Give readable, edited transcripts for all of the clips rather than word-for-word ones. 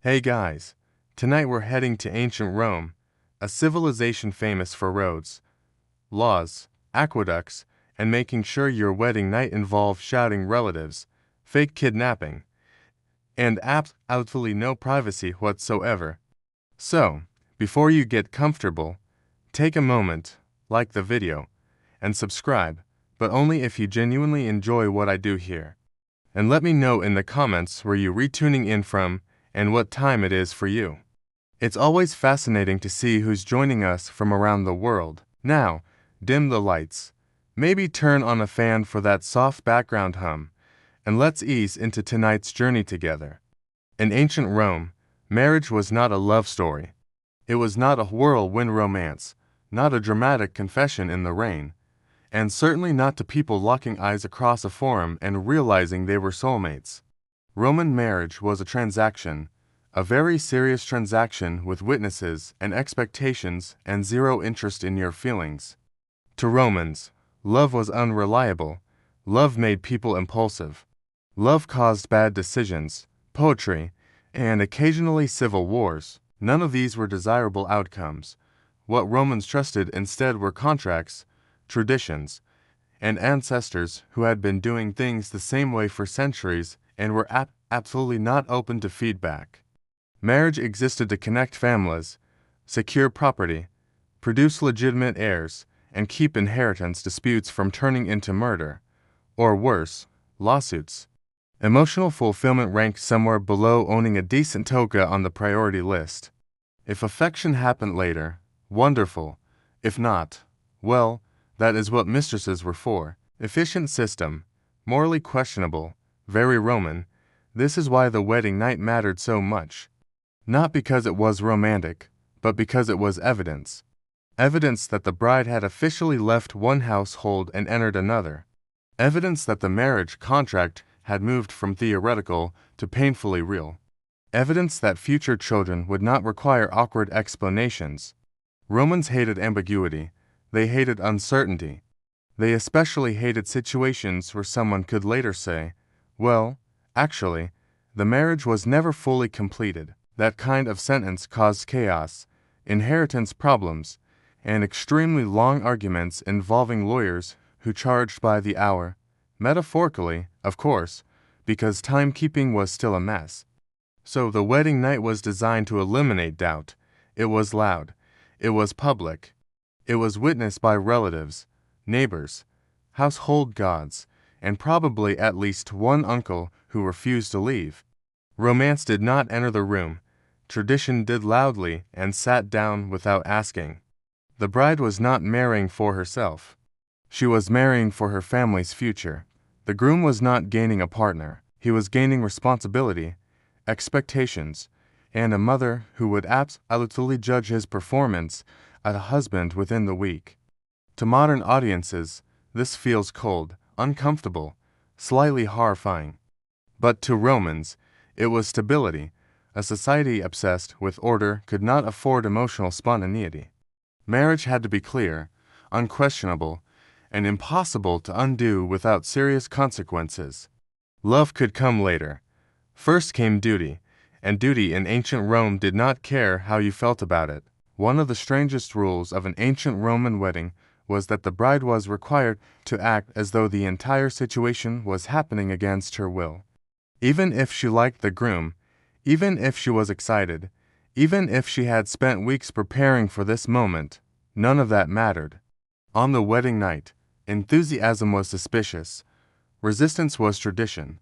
Hey guys, tonight we're heading to ancient Rome, a civilization famous for roads, laws, aqueducts, and making sure your wedding night involves shouting relatives, fake kidnapping, and absolutely no privacy whatsoever. So, before you get comfortable, take a moment, like the video, and subscribe, but only if you genuinely enjoy what I do here. And let me know in the comments where you're retuning in from and what time it is for you. It's always fascinating to see who's joining us from around the world. Now, dim the lights, maybe turn on a fan for that soft background hum, and let's ease into tonight's journey together. In ancient Rome, marriage was not a love story. It was not a whirlwind romance, not a dramatic confession in the rain, and certainly not to people locking eyes across a forum and realizing they were soulmates. Roman marriage was a transaction, a very serious transaction with witnesses and expectations and zero interest in your feelings. To Romans, love was unreliable. Love made people impulsive. Love caused bad decisions, poetry, and occasionally civil wars. None of these were desirable outcomes. What Romans trusted instead were contracts, traditions, and ancestors who had been doing things the same way for centuries and were absolutely not open to feedback. Marriage existed to connect families, secure property, produce legitimate heirs, and keep inheritance disputes from turning into murder, or worse, lawsuits. Emotional fulfillment ranked somewhere below owning a decent toga on the priority list. If affection happened later, wonderful. If not, well, that is what mistresses were for. Efficient system, morally questionable, very Roman. This is why the wedding night mattered so much. Not because it was romantic, but because it was evidence. Evidence that the bride had officially left one household and entered another. Evidence that the marriage contract had moved from theoretical to painfully real. Evidence that future children would not require awkward explanations. Romans hated ambiguity. They hated uncertainty. They especially hated situations where someone could later say, well, actually, the marriage was never fully completed. That kind of sentence caused chaos, inheritance problems, and extremely long arguments involving lawyers who charged by the hour, metaphorically, of course, because timekeeping was still a mess. So the wedding night was designed to eliminate doubt. It was loud. It was public. It was witnessed by relatives, neighbors, household gods, and probably at least one uncle who refused to leave. Romance did not enter the room. Tradition did loudly and sat down without asking. The bride was not marrying for herself. She was marrying for her family's future. The groom was not gaining a partner. He was gaining responsibility, expectations, and a mother who would absolutely judge his performance as a husband within the week. To modern audiences, this feels cold, uncomfortable, slightly horrifying. But to Romans, it was stability. A society obsessed with order could not afford emotional spontaneity. Marriage had to be clear, unquestionable, and impossible to undo without serious consequences. Love could come later. First came duty, and duty in ancient Rome did not care how you felt about it. One of the strangest rules of an ancient Roman wedding was that the bride was required to act as though the entire situation was happening against her will. Even if she liked the groom, even if she was excited, even if she had spent weeks preparing for this moment, none of that mattered. On the wedding night, enthusiasm was suspicious. Resistance was tradition.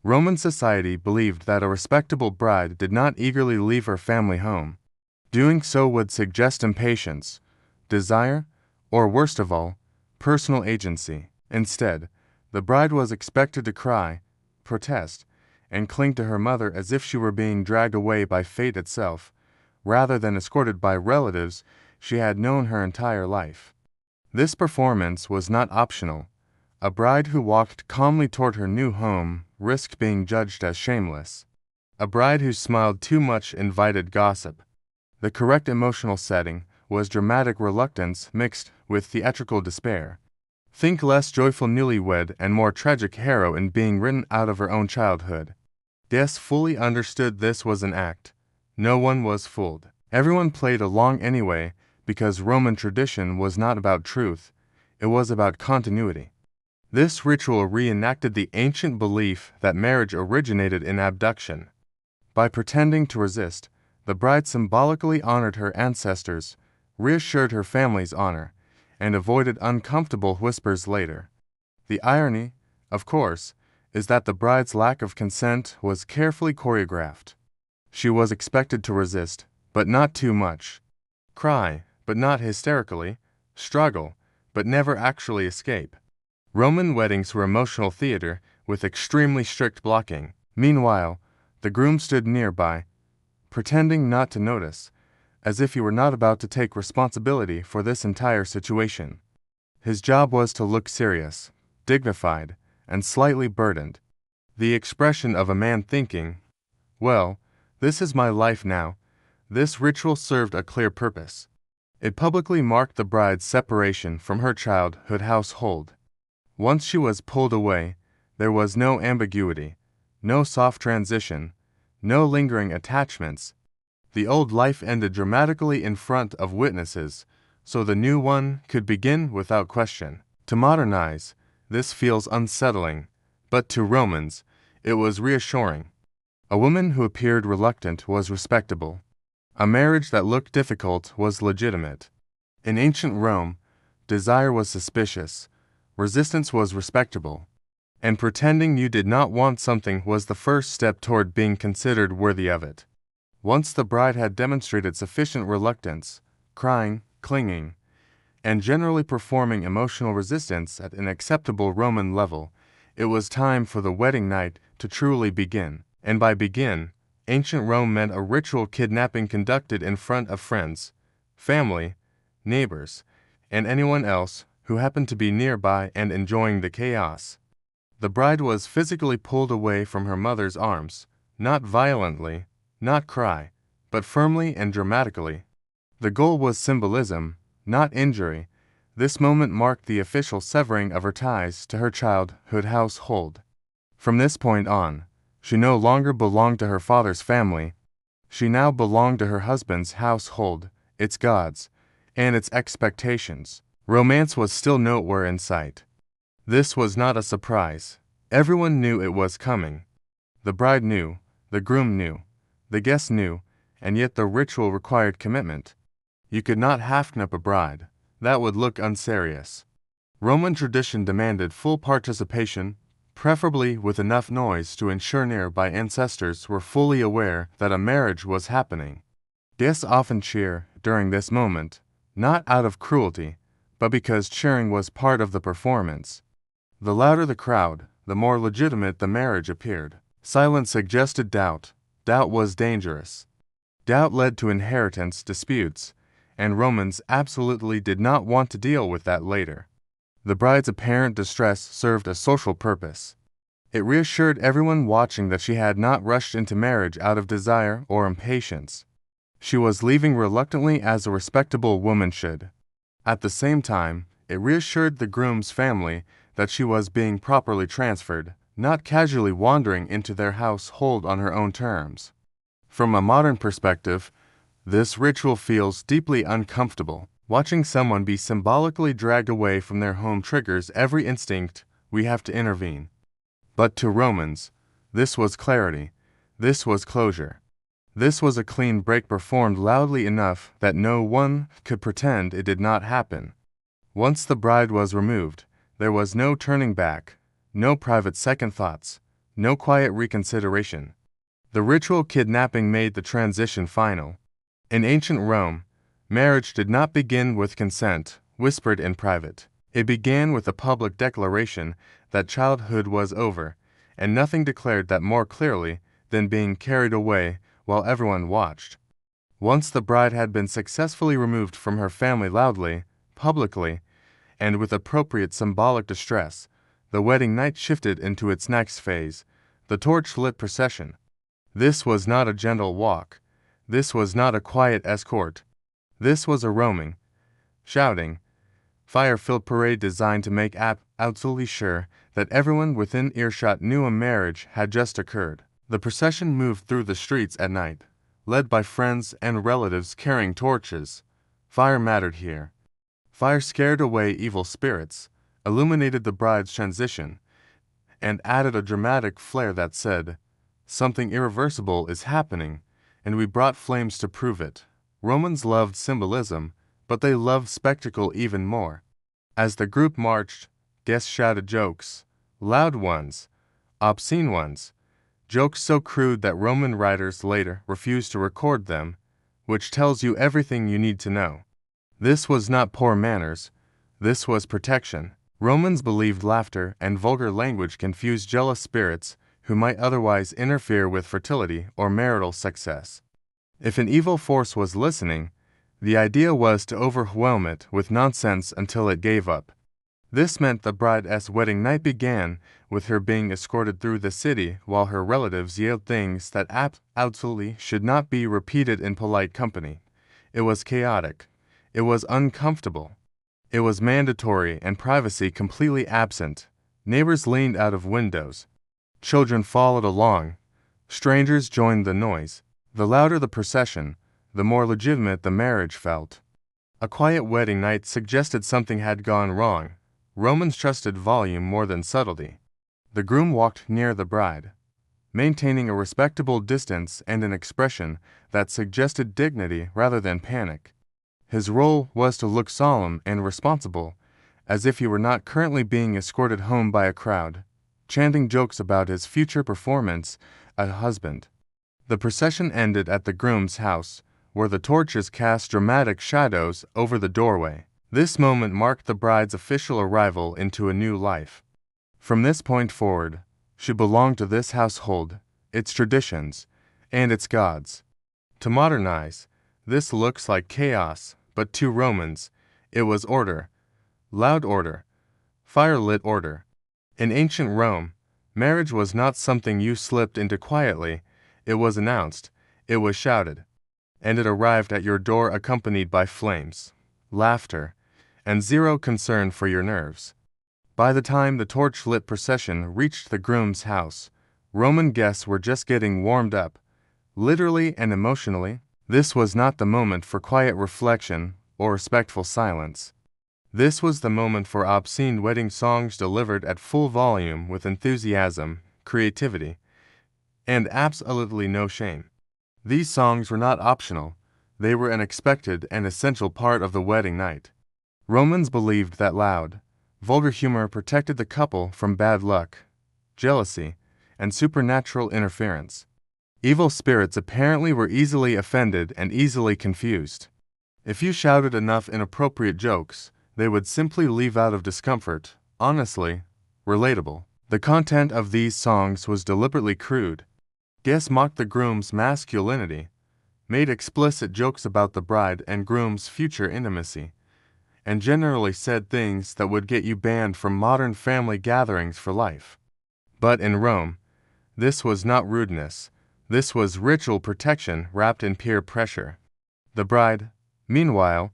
Roman society believed that a respectable bride did not eagerly leave her family home. Doing so would suggest impatience, desire, or worst of all, personal agency. Instead, the bride was expected to cry, protest, and cling to her mother as if she were being dragged away by fate itself, rather than escorted by relatives she had known her entire life. This performance was not optional. A bride who walked calmly toward her new home risked being judged as shameless. A bride who smiled too much invited gossip. The correct emotional setting was dramatic reluctance mixed with theatrical despair. Think less joyful newlywed and more tragic heroine being written out of her own childhood. Des fully understood this was an act, No one was fooled. Everyone played along anyway, because Roman tradition was not about truth, it was about continuity. This ritual reenacted the ancient belief that marriage originated in abduction. By pretending to resist, the bride symbolically honored her ancestors, reassured her family's honor, and avoided uncomfortable whispers later. The irony, of course, is that the bride's lack of consent was carefully choreographed. She was expected to resist, but not too much. Cry, but not hysterically. Struggle, but never actually escape. Roman weddings were emotional theater with extremely strict blocking. Meanwhile, the groom stood nearby, pretending not to notice, as if he were not about to take responsibility for this entire situation. His job was to look serious, dignified, and slightly burdened. The expression of a man thinking, "Well, this is my life now." This ritual served a clear purpose. It publicly marked the bride's separation from her childhood household. Once she was pulled away, there was no ambiguity, no soft transition, no lingering attachments. The old life ended dramatically in front of witnesses, so the new one could begin without question. To modernize, this feels unsettling, but to Romans, it was reassuring. A woman who appeared reluctant was respectable. A marriage that looked difficult was legitimate. In ancient Rome, desire was suspicious, resistance was respectable, and pretending you did not want something was the first step toward being considered worthy of it. Once the bride had demonstrated sufficient reluctance, crying, clinging, and generally performing emotional resistance at an acceptable Roman level, it was time for the wedding night to truly begin. And by begin, ancient Rome meant a ritual kidnapping conducted in front of friends, family, neighbors, and anyone else who happened to be nearby and enjoying the chaos. The bride was physically pulled away from her mother's arms, not violently, not cry, but firmly and dramatically. The goal was symbolism, not injury. This moment marked the official severing of her ties to her childhood household. From this point on, she no longer belonged to her father's family. She now belonged to her husband's household, its gods, and its expectations. Romance was still nowhere in sight. This was not a surprise. Everyone knew it was coming. The bride knew, the groom knew, the guests knew, and yet the ritual required commitment. You could not half-knap a bride. That would look unserious. Roman tradition demanded full participation, preferably with enough noise to ensure nearby ancestors were fully aware that a marriage was happening. Guests often cheer during this moment, not out of cruelty, but because cheering was part of the performance. The louder the crowd, the more legitimate the marriage appeared. Silence suggested doubt. Doubt was dangerous. Doubt led to inheritance disputes, and Romans absolutely did not want to deal with that later. The bride's apparent distress served a social purpose. It reassured everyone watching that she had not rushed into marriage out of desire or impatience. She was leaving reluctantly as a respectable woman should. At the same time, it reassured the groom's family that she was being properly transferred, not casually wandering into their household on her own terms. From a modern perspective, this ritual feels deeply uncomfortable. Watching someone be symbolically dragged away from their home triggers every instinct we have to intervene. But to Romans, this was clarity. This was closure. This was a clean break performed loudly enough that no one could pretend it did not happen. Once the bride was removed, there was no turning back, no private second thoughts, no quiet reconsideration. The ritual kidnapping made the transition final. In ancient Rome, marriage did not begin with consent, whispered in private. It began with a public declaration that childhood was over, and nothing declared that more clearly than being carried away while everyone watched. Once the bride had been successfully removed from her family loudly, publicly, and with appropriate symbolic distress, the wedding night shifted into its next phase, the torch-lit procession. This was not a gentle walk. This was not a quiet escort. This was a roaming, shouting, fire-filled parade designed to make absolutely sure that everyone within earshot knew a marriage had just occurred. The procession moved through the streets at night, led by friends and relatives carrying torches. Fire mattered here. Fire scared away evil spirits, illuminated the bride's transition, and added a dramatic flair that said, "Something irreversible is happening, and we brought flames to prove it." Romans loved symbolism, but they loved spectacle even more. As the group marched, guests shouted jokes, loud ones, obscene ones, jokes so crude that Roman writers later refused to record them, which tells you everything you need to know. This was not poor manners, this was protection. Romans believed laughter and vulgar language confused jealous spirits who might otherwise interfere with fertility or marital success. If an evil force was listening, the idea was to overwhelm it with nonsense until it gave up. This meant the bride's wedding night began with her being escorted through the city while her relatives yelled things that absolutely should not be repeated in polite company. It was chaotic. It was uncomfortable. It was mandatory and privacy completely absent. Neighbors leaned out of windows. Children followed along. Strangers joined the noise. The louder the procession, the more legitimate the marriage felt. A quiet wedding night suggested something had gone wrong. Romans trusted volume more than subtlety. The groom walked near the bride, maintaining a respectable distance and an expression that suggested dignity rather than panic. His role was to look solemn and responsible, as if he were not currently being escorted home by a crowd, chanting jokes about his future performance as a husband. The procession ended at the groom's house, where the torches cast dramatic shadows over the doorway. This moment marked the bride's official arrival into a new life. From this point forward, she belonged to this household, its traditions, and its gods. To modernize, this looks like chaos, but to Romans, it was order, loud order, fire-lit order. In ancient Rome, marriage was not something you slipped into quietly, it was announced, it was shouted, and it arrived at your door accompanied by flames, laughter, and zero concern for your nerves. By the time the torch-lit procession reached the groom's house, Roman guests were just getting warmed up, literally and emotionally. This was not the moment for quiet reflection or respectful silence. This was the moment for obscene wedding songs delivered at full volume with enthusiasm, creativity, and absolutely no shame. These songs were not optional, they were an expected and essential part of the wedding night. Romans believed that loud, vulgar humor protected the couple from bad luck, jealousy, and supernatural interference. Evil spirits apparently were easily offended and easily confused. If you shouted enough inappropriate jokes, they would simply leave out of discomfort, honestly, relatable. The content of these songs was deliberately crude. Guests mocked the groom's masculinity, made explicit jokes about the bride and groom's future intimacy, and generally said things that would get you banned from modern family gatherings for life. But in Rome, this was not rudeness. This was ritual protection wrapped in peer pressure. The bride, meanwhile,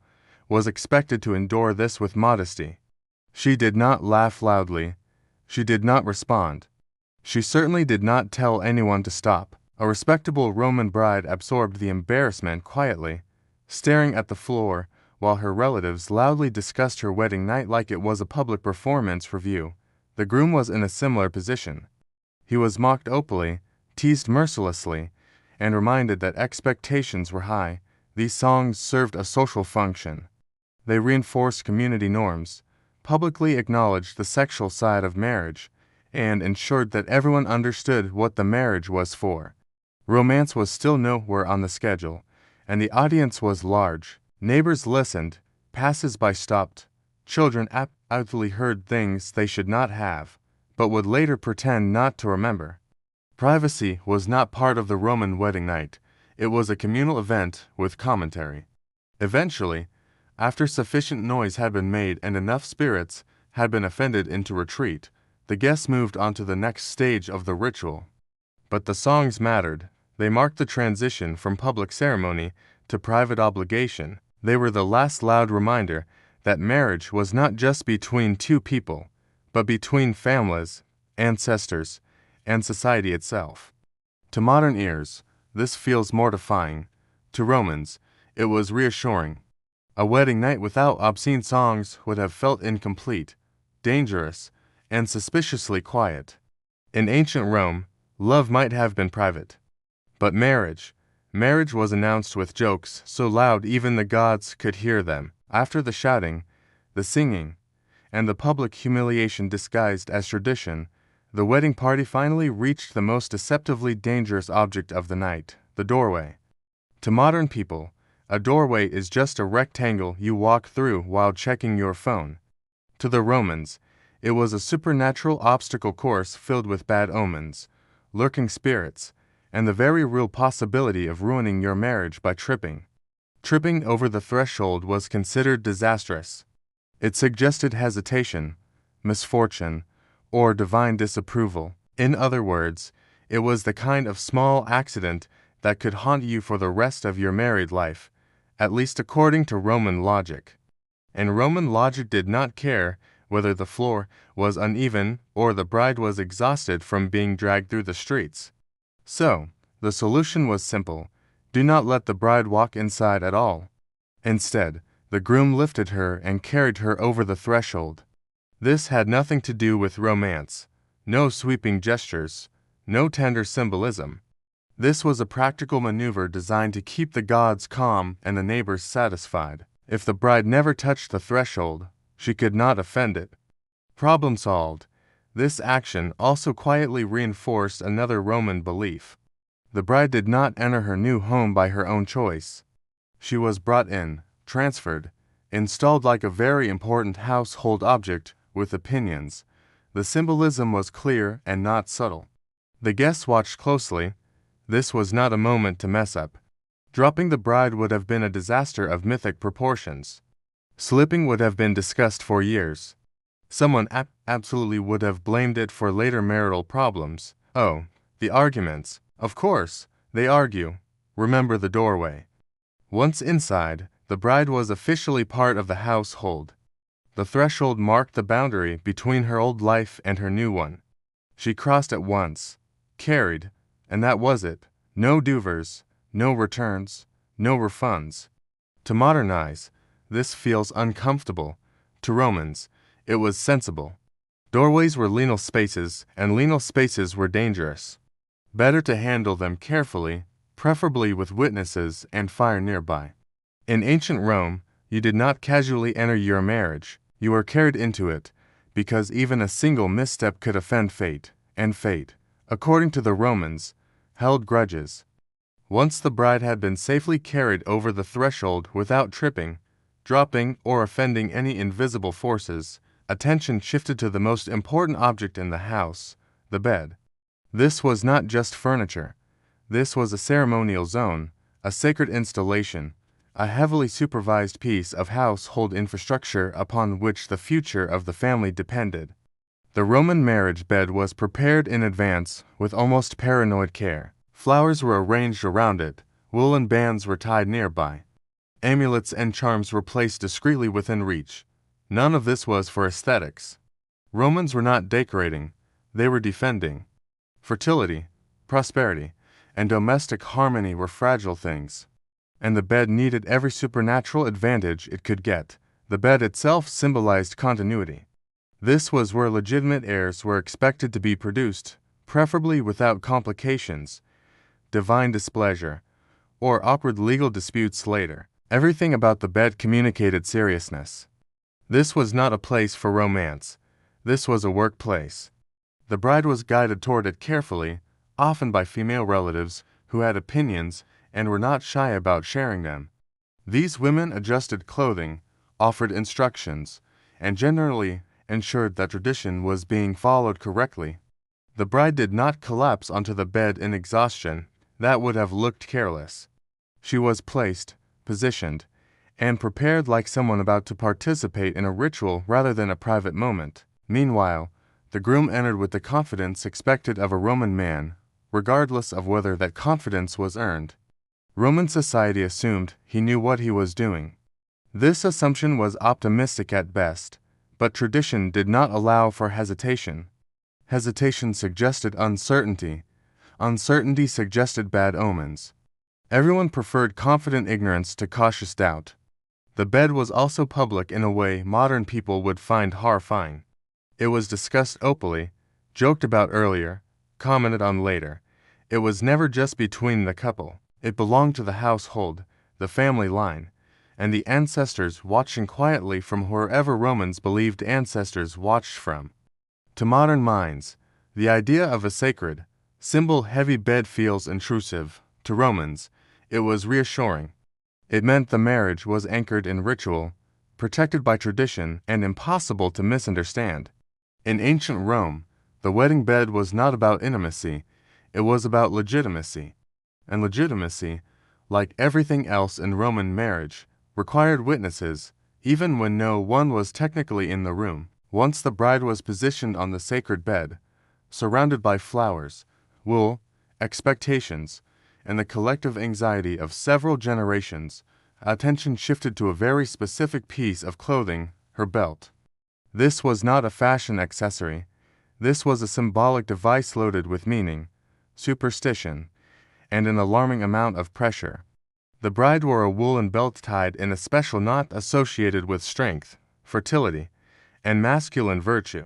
was expected to endure this with modesty. She did not laugh loudly. She did not respond. She certainly did not tell anyone to stop. A respectable Roman bride absorbed the embarrassment quietly, staring at the floor while her relatives loudly discussed her wedding night like it was a public performance review. The groom was in a similar position. He was mocked openly, teased mercilessly, and reminded that expectations were high. These songs served a social function. They reinforced community norms, publicly acknowledged the sexual side of marriage, and ensured that everyone understood what the marriage was for. Romance was still nowhere on the schedule, and the audience was large. Neighbors listened, passers-by stopped, children absolutely heard things they should not have, but would later pretend not to remember. Privacy was not part of the Roman wedding night. It was a communal event with commentary. Eventually, after sufficient noise had been made and enough spirits had been offended into retreat, the guests moved on to the next stage of the ritual. But the songs mattered. They marked the transition from public ceremony to private obligation. They were the last loud reminder that marriage was not just between two people, but between families, ancestors, and society itself. To modern ears, this feels mortifying. To Romans, it was reassuring. A wedding night without obscene songs would have felt incomplete, dangerous, and suspiciously quiet. In ancient Rome, love might have been private. But marriage was announced with jokes so loud even the gods could hear them. After the shouting, the singing, and the public humiliation disguised as tradition, the wedding party finally reached the most deceptively dangerous object of the night, the doorway. To modern people, a doorway is just a rectangle you walk through while checking your phone. To the Romans, it was a supernatural obstacle course filled with bad omens, lurking spirits, and the very real possibility of ruining your marriage by tripping. Tripping over the threshold was considered disastrous. It suggested hesitation, misfortune, or divine disapproval. In other words, it was the kind of small accident that could haunt you for the rest of your married life, at least according to Roman logic. And Roman logic did not care whether the floor was uneven or the bride was exhausted from being dragged through the streets. So, the solution was simple: do not let the bride walk inside at all. Instead, the groom lifted her and carried her over the threshold. This had nothing to do with romance, no sweeping gestures, no tender symbolism. This was a practical maneuver designed to keep the gods calm and the neighbors satisfied. If the bride never touched the threshold, she could not offend it. Problem solved. This action also quietly reinforced another Roman belief. The bride did not enter her new home by her own choice. She was brought in, transferred, installed like a very important household object with opinions. The symbolism was clear and not subtle. The guests watched closely. This was not a moment to mess up. Dropping the bride would have been a disaster of mythic proportions. Slipping would have been discussed for years. Someone absolutely would have blamed it for later marital problems. Oh, the arguments. Of course, they argue. Remember the doorway. Once inside, the bride was officially part of the household. The threshold marked the boundary between her old life and her new one. She crossed at once, carried, and that was it. No do-overs, no returns, no refunds. To modernize, this feels uncomfortable. To Romans, it was sensible. Doorways were liminal spaces, and liminal spaces were dangerous. Better to handle them carefully, preferably with witnesses and fire nearby. In ancient Rome, you did not casually enter your marriage, you were carried into it, because even a single misstep could offend fate, and fate, according to the Romans, held grudges. Once the bride had been safely carried over the threshold without tripping, dropping, or offending any invisible forces, attention shifted to the most important object in the house, the bed. This was not just furniture. This was a ceremonial zone, a sacred installation, a heavily supervised piece of household infrastructure upon which the future of the family depended. The Roman marriage bed was prepared in advance with almost paranoid care. Flowers were arranged around it, woolen bands were tied nearby. Amulets and charms were placed discreetly within reach. None of this was for aesthetics. Romans were not decorating, they were defending. Fertility, prosperity, and domestic harmony were fragile things, and the bed needed every supernatural advantage it could get. The bed itself symbolized continuity. This was where legitimate heirs were expected to be produced, preferably without complications, divine displeasure, or awkward legal disputes later. Everything about the bed communicated seriousness. This was not a place for romance. This was a workplace. The bride was guided toward it carefully, often by female relatives who had opinions and were not shy about sharing them. These women adjusted clothing, offered instructions, and generally ensured that tradition was being followed correctly. The bride did not collapse onto the bed in exhaustion. That would have looked careless. She was placed, positioned, and prepared like someone about to participate in a ritual rather than a private moment. Meanwhile, the groom entered with the confidence expected of a Roman man, regardless of whether that confidence was earned. Roman society assumed he knew what he was doing. This assumption was optimistic at best, but tradition did not allow for hesitation. Hesitation suggested uncertainty. Uncertainty suggested bad omens. Everyone preferred confident ignorance to cautious doubt. The bed was also public in a way modern people would find horrifying. It was discussed openly, joked about earlier, commented on later. It was never just between the couple. It belonged to the household, the family line, and the ancestors watching quietly from wherever Romans believed ancestors watched from. To modern minds, the idea of a sacred, symbol-heavy bed feels intrusive. To Romans, it was reassuring. It meant the marriage was anchored in ritual, protected by tradition, and impossible to misunderstand. In ancient Rome, the wedding bed was not about intimacy, it was about legitimacy. And legitimacy, like everything else in Roman marriage, required witnesses, even when no one was technically in the room. Once the bride was positioned on the sacred bed, surrounded by flowers, wool, expectations, and the collective anxiety of several generations, attention shifted to a very specific piece of clothing, her belt. This was not a fashion accessory. This was a symbolic device loaded with meaning, superstition, and an alarming amount of pressure. The bride wore a woolen belt tied in a special knot associated with strength, fertility, and masculine virtue.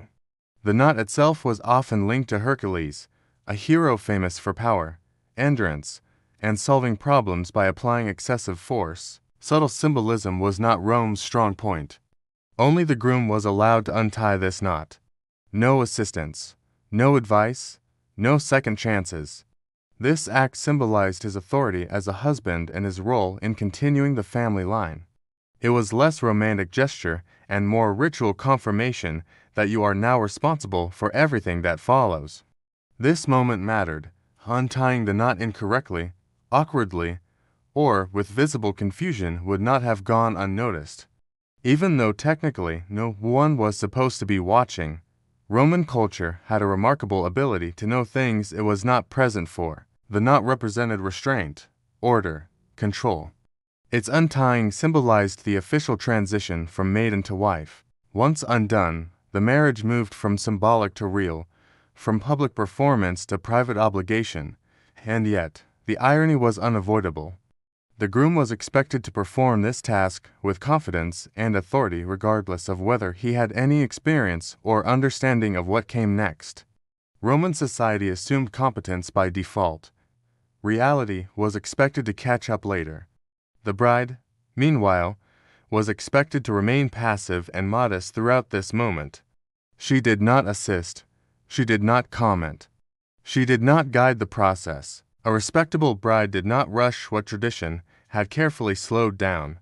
The knot itself was often linked to Hercules, a hero famous for power, endurance, and solving problems by applying excessive force. Subtle symbolism was not Rome's strong point. Only the groom was allowed to untie this knot. No assistance, no advice, no second chances. This act symbolized his authority as a husband and his role in continuing the family line. It was less romantic gesture and more ritual confirmation that you are now responsible for everything that follows. This moment mattered. Untying the knot incorrectly, awkwardly, or with visible confusion would not have gone unnoticed. Even though technically no one was supposed to be watching, Roman culture had a remarkable ability to know things it was not present for. The knot represented restraint, order, control. Its untying symbolized the official transition from maiden to wife. Once undone, the marriage moved from symbolic to real, from public performance to private obligation, and yet, the irony was unavoidable. The groom was expected to perform this task with confidence and authority regardless of whether he had any experience or understanding of what came next. Roman society assumed competence by default. Reality was expected to catch up later. The bride, meanwhile, was expected to remain passive and modest throughout this moment. She did not assist. She did not comment. She did not guide the process. A respectable bride did not rush what tradition had carefully slowed down.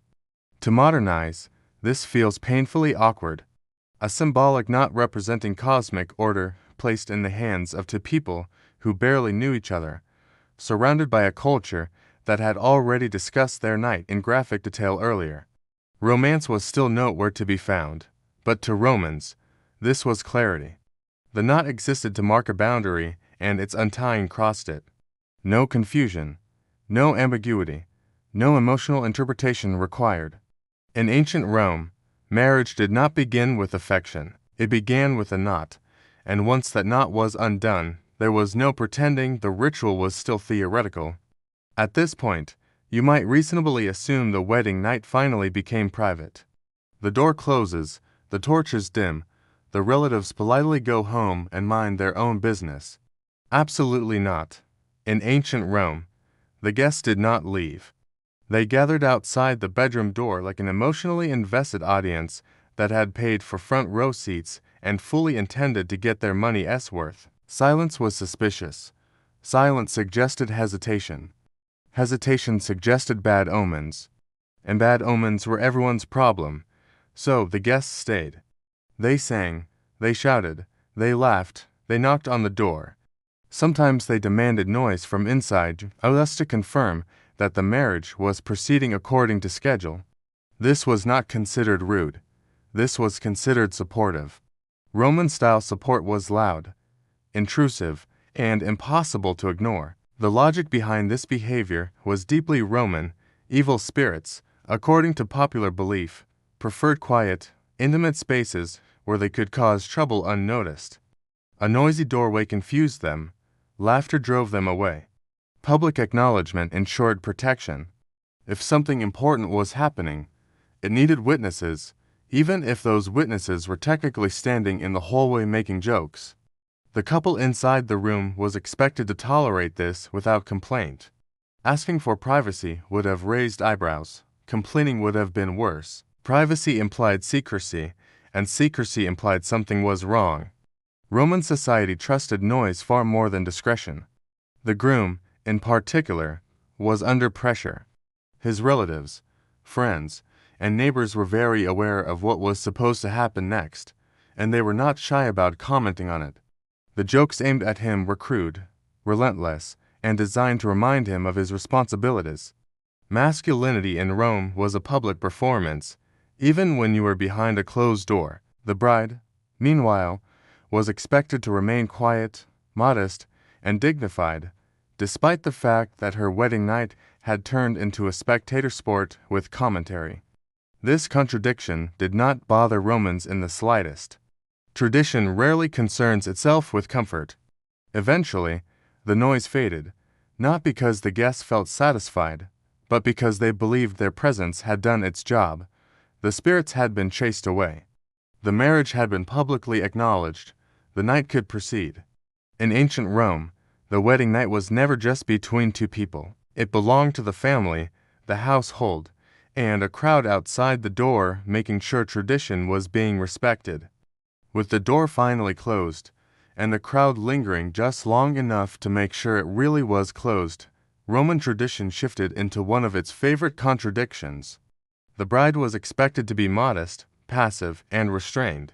To modernize, this feels painfully awkward. A symbolic knot representing cosmic order placed in the hands of two people who barely knew each other, surrounded by a culture that had already discussed their night in graphic detail earlier. Romance was still nowhere to be found, but to Romans, this was clarity. The knot existed to mark a boundary, and its untying crossed it. No confusion, no ambiguity, no emotional interpretation required. In ancient Rome, marriage did not begin with affection. It began with a knot, and once that knot was undone, there was no pretending the ritual was still theoretical. At this point, you might reasonably assume the wedding night finally became private. The door closes, the torches dim, the relatives politely go home and mind their own business. Absolutely not. In ancient Rome, the guests did not leave. They gathered outside the bedroom door like an emotionally invested audience that had paid for front row seats and fully intended to get their money's worth. Silence was suspicious. Silence suggested hesitation. Hesitation suggested bad omens. And bad omens were everyone's problem, so the guests stayed. They sang, they shouted, they laughed, they knocked on the door. Sometimes they demanded noise from inside just to confirm that the marriage was proceeding according to schedule. This was not considered rude. This was considered supportive. Roman-style support was loud, intrusive, and impossible to ignore. The logic behind this behavior was deeply Roman. Evil spirits, according to popular belief, preferred quiet, intimate spaces where they could cause trouble unnoticed. A noisy doorway confused them. Laughter drove them away. Public acknowledgement ensured protection. If something important was happening, it needed witnesses, even if those witnesses were technically standing in the hallway making jokes. The couple inside the room was expected to tolerate this without complaint. Asking for privacy would have raised eyebrows. Complaining would have been worse. Privacy implied secrecy, and secrecy implied something was wrong. Roman society trusted noise far more than discretion. The groom, in particular, was under pressure. His relatives, friends, and neighbors were very aware of what was supposed to happen next, and they were not shy about commenting on it. The jokes aimed at him were crude, relentless, and designed to remind him of his responsibilities. Masculinity in Rome was a public performance, even when you were behind a closed door. The bride, meanwhile, was expected to remain quiet, modest, and dignified, despite the fact that her wedding night had turned into a spectator sport with commentary. This contradiction did not bother Romans in the slightest. Tradition rarely concerns itself with comfort. Eventually, the noise faded, not because the guests felt satisfied, but because they believed their presence had done its job. The spirits had been chased away. The marriage had been publicly acknowledged. The night could proceed. In ancient Rome, the wedding night was never just between two people. It belonged to the family, the household, and a crowd outside the door making sure tradition was being respected. With the door finally closed, and the crowd lingering just long enough to make sure it really was closed, Roman tradition shifted into one of its favorite contradictions. The bride was expected to be modest, passive, and restrained.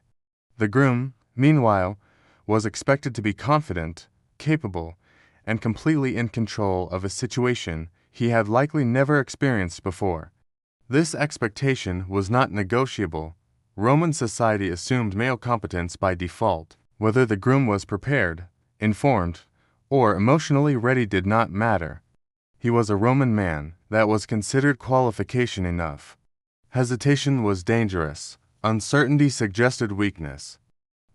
The groom, meanwhile, was expected to be confident, capable, and completely in control of a situation he had likely never experienced before. This expectation was not negotiable. Roman society assumed male competence by default. Whether the groom was prepared, informed, or emotionally ready did not matter. He was a Roman man. That was considered qualification enough. Hesitation was dangerous. Uncertainty suggested weakness.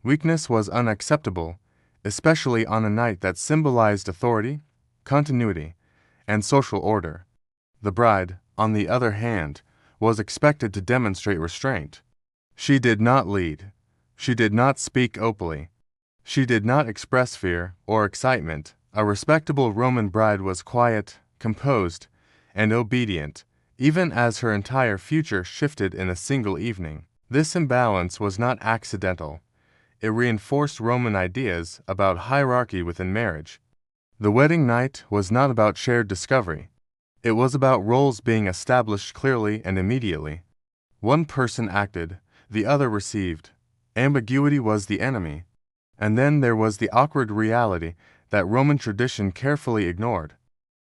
Weakness was unacceptable, especially on a night that symbolized authority, continuity, and social order. The bride, on the other hand, was expected to demonstrate restraint. She did not lead. She did not speak openly. She did not express fear or excitement. A respectable Roman bride was quiet, composed, and obedient, even as her entire future shifted in a single evening. This imbalance was not accidental. It reinforced Roman ideas about hierarchy within marriage. The wedding night was not about shared discovery. It was about roles being established clearly and immediately. One person acted, the other received. Ambiguity was the enemy. And then there was the awkward reality that Roman tradition carefully ignored.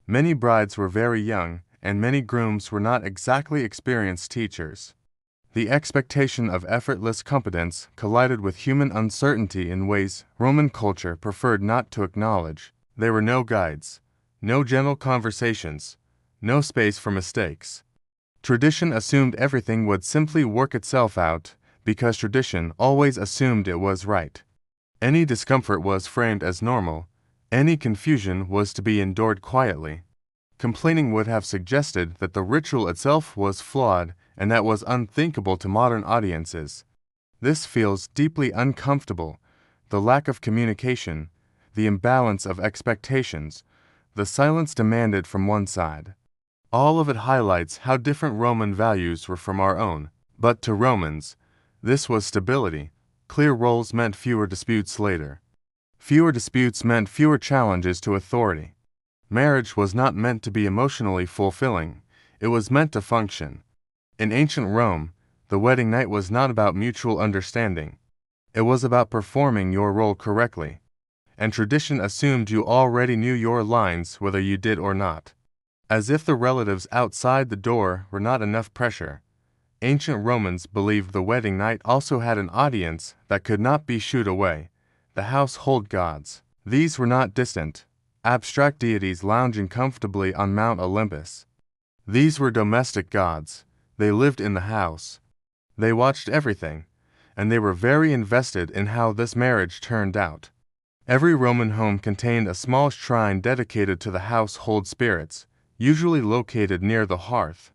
Many brides were very young, and many grooms were not exactly experienced teachers. The expectation of effortless competence collided with human uncertainty in ways Roman culture preferred not to acknowledge. There were no guides, no gentle conversations, no space for mistakes. Tradition assumed everything would simply work itself out because tradition always assumed it was right. Any discomfort was framed as normal. Any confusion was to be endured quietly. Complaining would have suggested that the ritual itself was flawed and that was unthinkable to modern audiences. This feels deeply uncomfortable. The lack of communication, the imbalance of expectations, the silence demanded from one side. All of it highlights how different Roman values were from our own. But to Romans, this was stability. Clear roles meant fewer disputes later. Fewer disputes meant fewer challenges to authority. Marriage was not meant to be emotionally fulfilling. It was meant to function. In ancient Rome, the wedding night was not about mutual understanding. It was about performing your role correctly. And tradition assumed you already knew your lines whether you did or not. As if the relatives outside the door were not enough pressure, ancient Romans believed the wedding night also had an audience that could not be shooed away, the household gods. These were not distant, abstract deities lounging comfortably on Mount Olympus. These were domestic gods. They lived in the house. They watched everything, and they were very invested in how this marriage turned out. Every Roman home contained a small shrine dedicated to the household spirits, usually located near the hearth.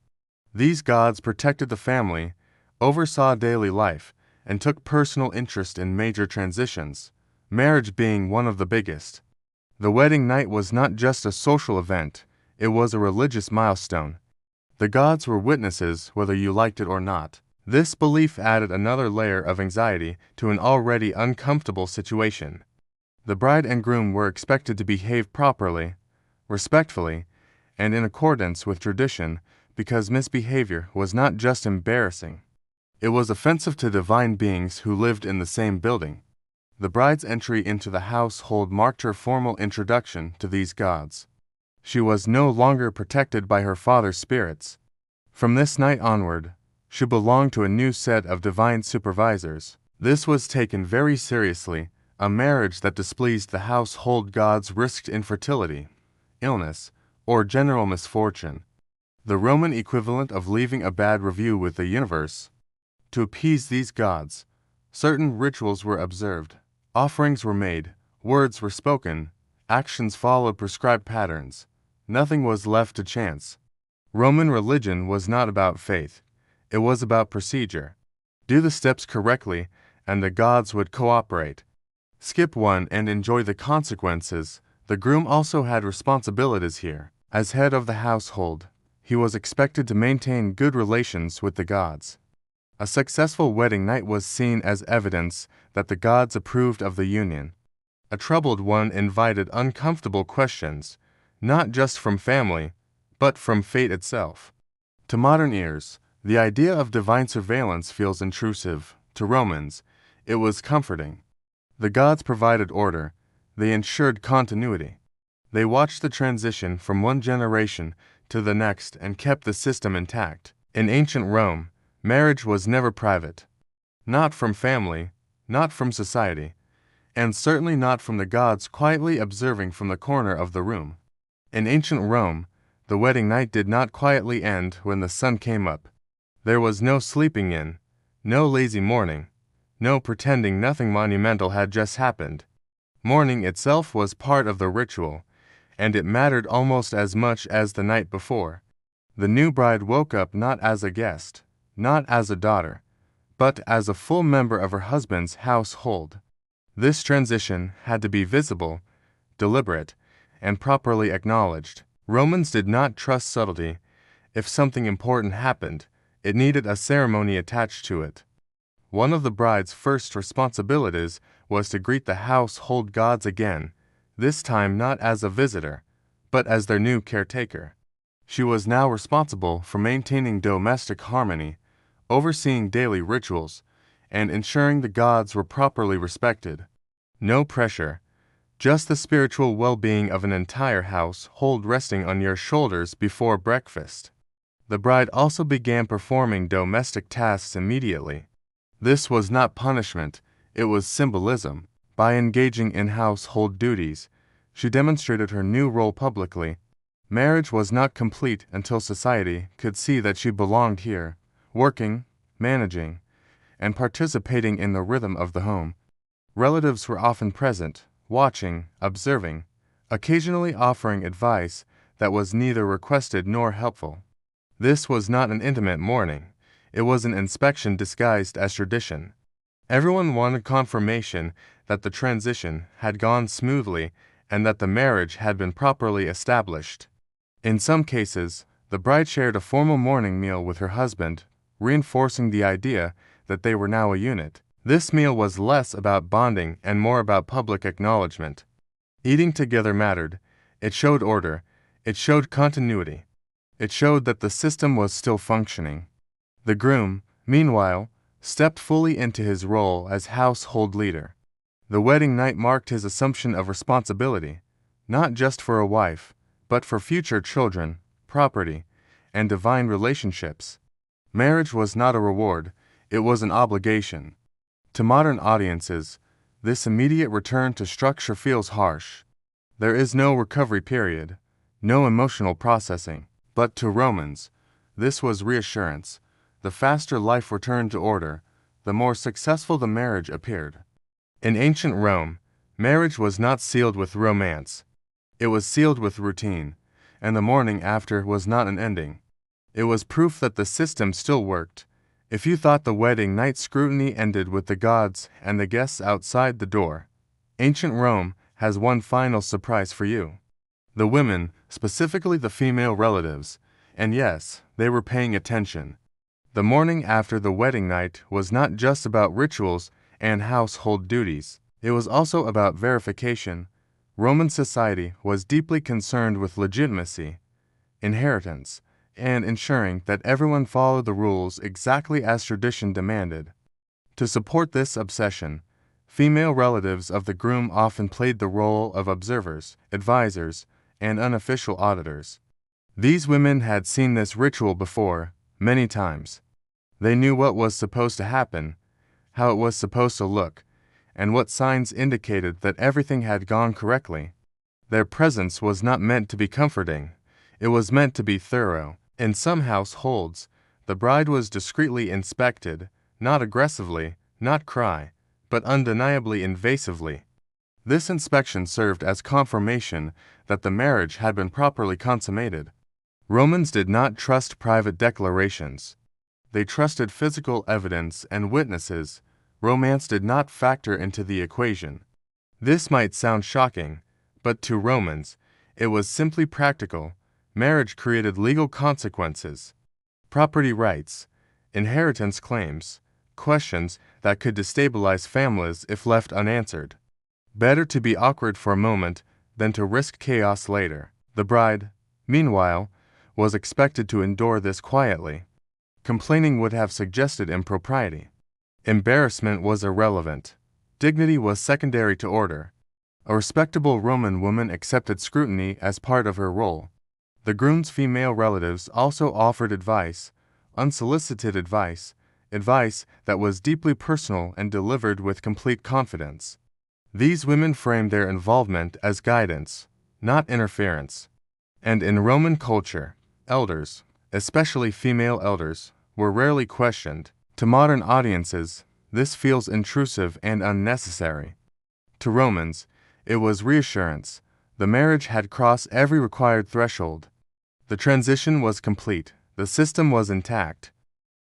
These gods protected the family, oversaw daily life, and took personal interest in major transitions, marriage being one of the biggest. The wedding night was not just a social event, it was a religious milestone. The gods were witnesses whether you liked it or not. This belief added another layer of anxiety to an already uncomfortable situation. The bride and groom were expected to behave properly, respectfully, and in accordance with tradition, because misbehavior was not just embarrassing. It was offensive to divine beings who lived in the same building. The bride's entry into the household marked her formal introduction to these gods. She was no longer protected by her father's spirits. From this night onward, she belonged to a new set of divine supervisors. This was taken very seriously. A marriage that displeased the household gods risked infertility, illness, or general misfortune. The Roman equivalent of leaving a bad review with the universe. To appease these gods, certain rituals were observed, offerings were made, words were spoken, actions followed prescribed patterns. Nothing was left to chance. Roman religion was not about faith, it was about procedure. Do the steps correctly, and the gods would cooperate. Skip one and enjoy the consequences. The groom also had responsibilities here. As head of the household, he was expected to maintain good relations with the gods. A successful wedding night was seen as evidence that the gods approved of the union. A troubled one invited uncomfortable questions, not just from family, but from fate itself. To modern ears, the idea of divine surveillance feels intrusive. To Romans, it was comforting. The gods provided order, they ensured continuity. They watched the transition from one generation to the next and kept the system intact. In ancient Rome, marriage was never private. Not from family, not from society, and certainly not from the gods quietly observing from the corner of the room. In ancient Rome, the wedding night did not quietly end when the sun came up. There was no sleeping in, no lazy morning, no pretending nothing monumental had just happened. Mourning itself was part of the ritual, and it mattered almost as much as the night before. The new bride woke up not as a guest, not as a daughter, but as a full member of her husband's household. This transition had to be visible, deliberate, and properly acknowledged. Romans did not trust subtlety. If something important happened, it needed a ceremony attached to it. One of the bride's first responsibilities was to greet the household gods again, this time not as a visitor, but as their new caretaker. She was now responsible for maintaining domestic harmony, overseeing daily rituals, and ensuring the gods were properly respected. No pressure, just the spiritual well-being of an entire household resting on your shoulders before breakfast. The bride also began performing domestic tasks immediately. This was not punishment, it was symbolism. By engaging in household duties, she demonstrated her new role publicly. Marriage was not complete until society could see that she belonged here, working, managing, and participating in the rhythm of the home. Relatives were often present, watching, observing, occasionally offering advice that was neither requested nor helpful. This was not an intimate mourning. It was an inspection disguised as tradition. Everyone wanted confirmation that the transition had gone smoothly and that the marriage had been properly established. In some cases, the bride shared a formal morning meal with her husband, reinforcing the idea that they were now a unit. This meal was less about bonding and more about public acknowledgement. Eating together mattered. It showed order. It showed continuity. It showed that the system was still functioning. The groom, meanwhile, stepped fully into his role as household leader. The wedding night marked his assumption of responsibility, not just for a wife, but for future children, property, and divine relationships. Marriage was not a reward, it was an obligation. To modern audiences, this immediate return to structure feels harsh. There is no recovery period, no emotional processing. But to Romans, this was reassurance. The faster life returned to order, the more successful the marriage appeared. In ancient Rome, Marriage was not sealed with romance. It was sealed with routine, and the morning after was not an ending. It was proof that the system still worked. If you thought the wedding night scrutiny ended with the gods and the guests outside the door, ancient Rome has one final surprise for you. The women, specifically the female relatives, and yes, they were paying attention. The morning after the wedding night was not just about rituals and household duties. It was also about verification. Roman society was deeply concerned with legitimacy, inheritance, and ensuring that everyone followed the rules exactly as tradition demanded. To support this obsession, female relatives of the groom often played the role of observers, advisors, and unofficial auditors. These women had seen this ritual before, many times. They knew what was supposed to happen, how it was supposed to look, and what signs indicated that everything had gone correctly. Their presence was not meant to be comforting, it was meant to be thorough. In some households, the bride was discreetly inspected, not aggressively, not cry, but undeniably invasively. This inspection served as confirmation that the marriage had been properly consummated. Romans did not trust private declarations. They trusted physical evidence and witnesses. Romance did not factor into the equation. This might sound shocking, but to Romans, it was simply practical. Marriage created legal consequences, property rights, inheritance claims, questions that could destabilize families if left unanswered. Better to be awkward for a moment than to risk chaos later. The bride, meanwhile, was expected to endure this quietly. Complaining would have suggested impropriety. Embarrassment was irrelevant. Dignity was secondary to order. A respectable Roman woman accepted scrutiny as part of her role. The groom's female relatives also offered advice, unsolicited advice, advice that was deeply personal and delivered with complete confidence. These women framed their involvement as guidance, not interference. And in Roman culture, elders, especially female elders, were rarely questioned. To modern audiences, this feels intrusive and unnecessary. To Romans, it was reassurance. The marriage had crossed every required threshold. The transition was complete. The system was intact.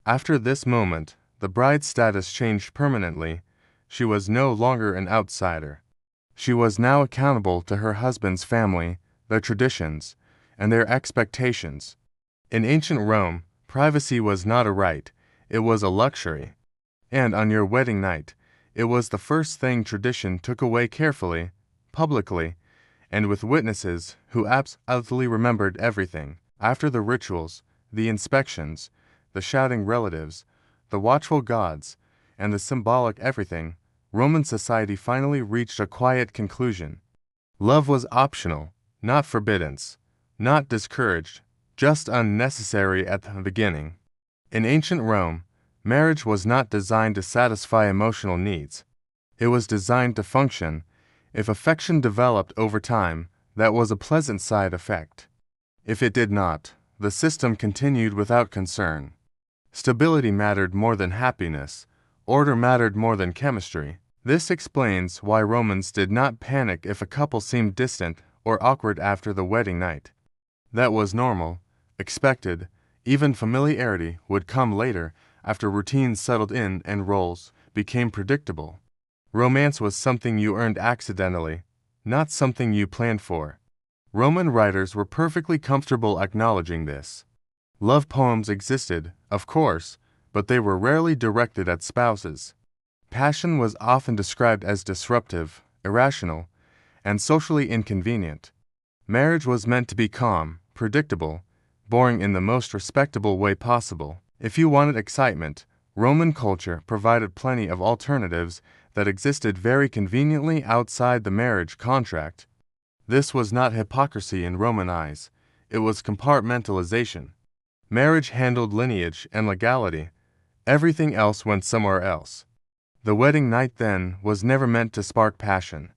After this moment, the bride's status changed permanently. She was no longer an outsider. She was now accountable to her husband's family, their traditions, and their expectations. In ancient Rome, privacy was not a right, it was a luxury. And on your wedding night, it was the first thing tradition took away carefully, publicly, and with witnesses who absolutely remembered everything. After the rituals, the inspections, the shouting relatives, the watchful gods, and the symbolic everything, Roman society finally reached a quiet conclusion. Love was optional, not forbidden, not discouraged, just unnecessary at the beginning. In ancient Rome, marriage was not designed to satisfy emotional needs. It was designed to function. If affection developed over time, that was a pleasant side effect. If it did not, the system continued without concern. Stability mattered more than happiness. Order mattered more than chemistry. This explains why Romans did not panic if a couple seemed distant or awkward after the wedding night. That was normal, expected. Even familiarity would come later after routines settled in and roles became predictable. Romance was something you earned accidentally, not something you planned for. Roman writers were perfectly comfortable acknowledging this. Love poems existed, of course, but they were rarely directed at spouses. Passion was often described as disruptive, irrational, and socially inconvenient. Marriage was meant to be calm, predictable, boring in the most respectable way possible. If you wanted excitement, Roman culture provided plenty of alternatives that existed very conveniently outside the marriage contract. This was not hypocrisy in Roman eyes, it was compartmentalization. Marriage handled lineage and legality. Everything else went somewhere else. The wedding night then was never meant to spark passion.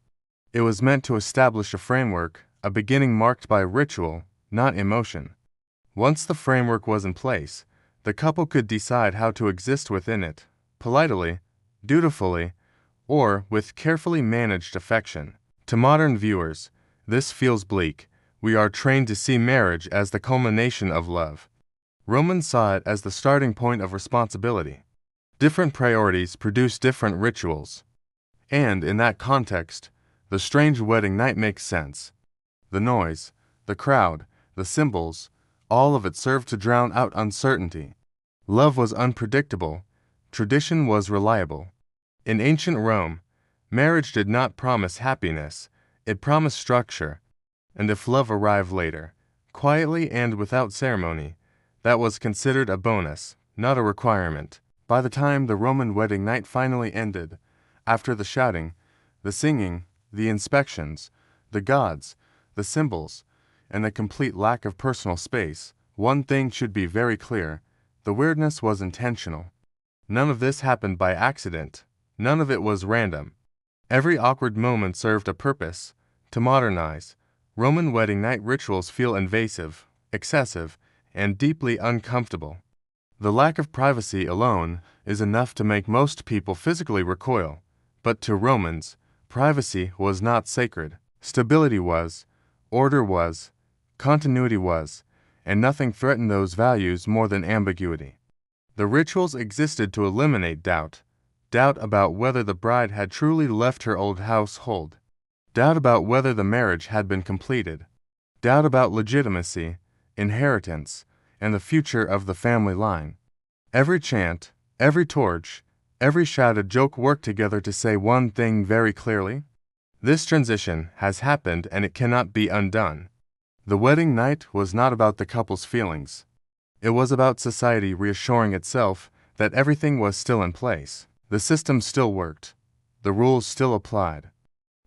It was meant to establish a framework, a beginning marked by ritual, not emotion. Once the framework was in place, the couple could decide how to exist within it, politely, dutifully, or with carefully managed affection. To modern viewers, this feels bleak. We are trained to see marriage as the culmination of love. Romans saw it as the starting point of responsibility. Different priorities produce different rituals. And in that context, the strange wedding night makes sense. The noise, the crowd, the symbols, all of it served to drown out uncertainty. Love was unpredictable, tradition was reliable. In ancient Rome, marriage did not promise happiness, it promised structure. And if love arrived later, quietly and without ceremony, that was considered a bonus, not a requirement. By the time the Roman wedding night finally ended, after the shouting, the singing, the inspections, the gods, the symbols, and the complete lack of personal space, one thing should be very clear: the weirdness was intentional. None of this happened by accident. None of it was random. Every awkward moment served a purpose: to modernize. Roman wedding night rituals feel invasive, excessive, and deeply uncomfortable. The lack of privacy alone is enough to make most people physically recoil. But to Romans, privacy was not sacred. Stability was, order was, continuity was, and nothing threatened those values more than ambiguity. The rituals existed to eliminate doubt. Doubt about whether the bride had truly left her old household. Doubt about whether the marriage had been completed. Doubt about legitimacy, inheritance, and the future of the family line. Every chant, every torch, every shouted joke worked together to say one thing very clearly: this transition has happened and it cannot be undone. The wedding night was not about the couple's feelings. It was about society reassuring itself that everything was still in place. The system still worked. The rules still applied.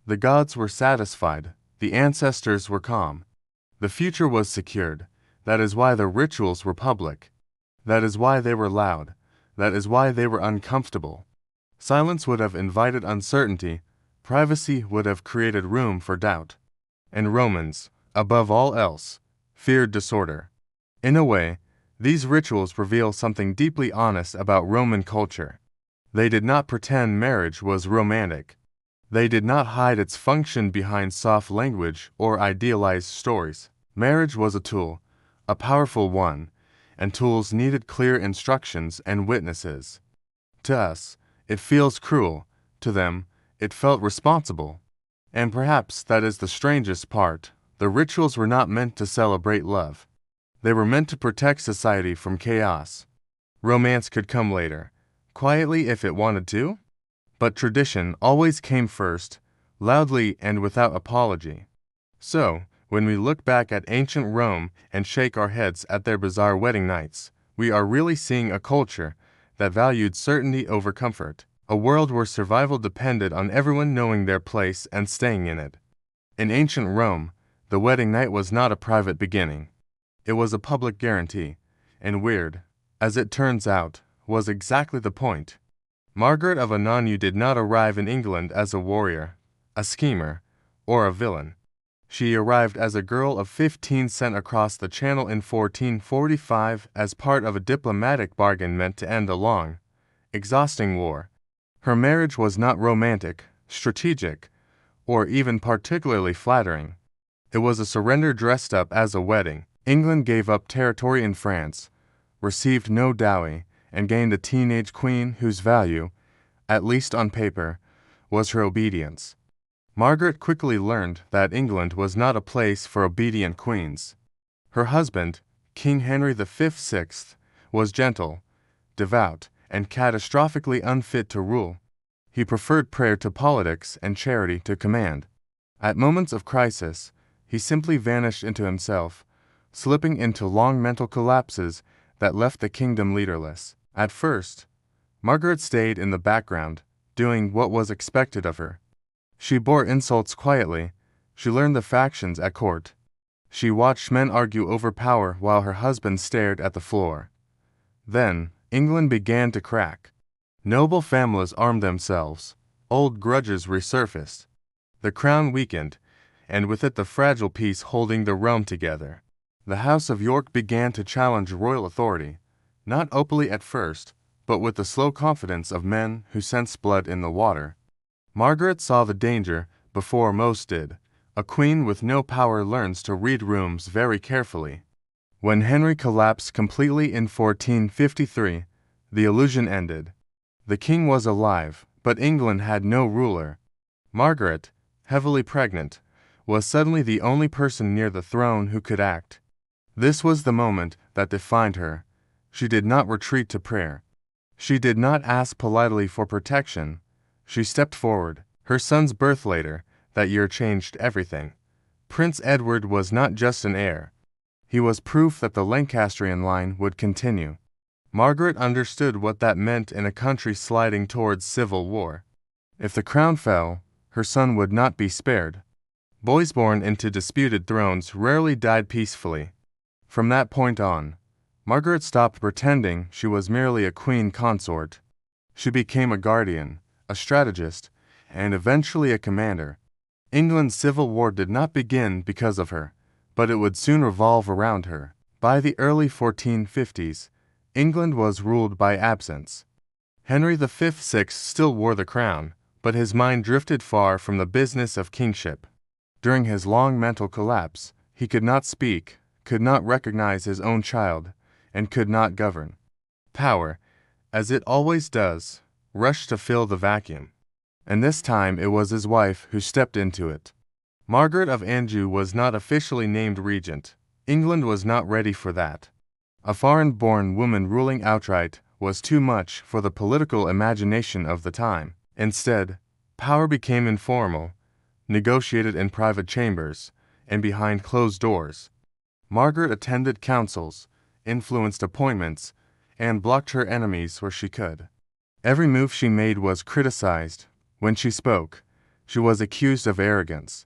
The gods were satisfied. The ancestors were calm. The future was secured. That is why the rituals were public. That is why they were loud. That is why they were uncomfortable. Silence would have invited uncertainty. Privacy would have created room for doubt. And Romans, above all else, feared disorder. In a way, these rituals reveal something deeply honest about Roman culture. They did not pretend marriage was romantic. They did not hide its function behind soft language or idealized stories. Marriage was a tool, a powerful one, and tools needed clear instructions and witnesses. To us, it feels cruel. To them, it felt responsible. And perhaps that is the strangest part. The rituals were not meant to celebrate love. They were meant to protect society from chaos. Romance could come later, quietly if it wanted to, but tradition always came first, loudly and without apology. So, when we look back at ancient Rome and shake our heads at their bizarre wedding nights, we are really seeing a culture that valued certainty over comfort, a world where survival depended on everyone knowing their place and staying in it. In ancient Rome, the wedding night was not a private beginning. It was a public guarantee, and weird, as it turns out, was exactly the point. Margaret of Anjou did not arrive in England as a warrior, a schemer, or a villain. She arrived as a girl of 15 sent across the Channel in 1445 as part of a diplomatic bargain meant to end a long, exhausting war. Her marriage was not romantic, strategic, or even particularly flattering. It was a surrender dressed up as a wedding. England gave up territory in France, received no dowry, and gained a teenage queen whose value, at least on paper, was her obedience. Margaret quickly learned that England was not a place for obedient queens. Her husband, King Henry V, was gentle, devout, and catastrophically unfit to rule. He preferred prayer to politics and charity to command. At moments of crisis, he simply vanished into himself, slipping into long mental collapses that left the kingdom leaderless. At first, Margaret stayed in the background, doing what was expected of her. She bore insults quietly. She learned the factions at court. She watched men argue over power while her husband stared at the floor. Then, England began to crack. Noble families armed themselves. Old grudges resurfaced. The crown weakened, and with it the fragile peace holding the realm together. The House of York began to challenge royal authority, not openly at first, but with the slow confidence of men who sense blood in the water. Margaret saw the danger before most did. A queen with no power learns to read rooms very carefully. When Henry collapsed completely in 1453, the illusion ended. The king was alive, but England had no ruler. Margaret, heavily pregnant, was suddenly the only person near the throne who could act. This was the moment that defined her. She did not retreat to prayer. She did not ask politely for protection. She stepped forward. Her son's birth later that year changed everything. Prince Edward was not just an heir. He was proof that the Lancastrian line would continue. Margaret understood what that meant in a country sliding towards civil war. If the crown fell, her son would not be spared. Boys born into disputed thrones rarely died peacefully. From that point on, Margaret stopped pretending she was merely a queen consort. She became a guardian, a strategist, and eventually a commander. England's civil war did not begin because of her, but it would soon revolve around her. By the early 1450s, England was ruled by absence. Henry V/6 still wore the crown, but his mind drifted far from the business of kingship. During his long mental collapse, he could not speak, could not recognize his own child, and could not govern. Power, as it always does, rushed to fill the vacuum. And this time it was his wife who stepped into it. Margaret of Anjou was not officially named regent. England was not ready for that. A foreign-born woman ruling outright was too much for the political imagination of the time. Instead, power became informal, negotiated in private chambers, and behind closed doors. Margaret attended councils, influenced appointments, and blocked her enemies where she could. Every move she made was criticized. When she spoke, she was accused of arrogance.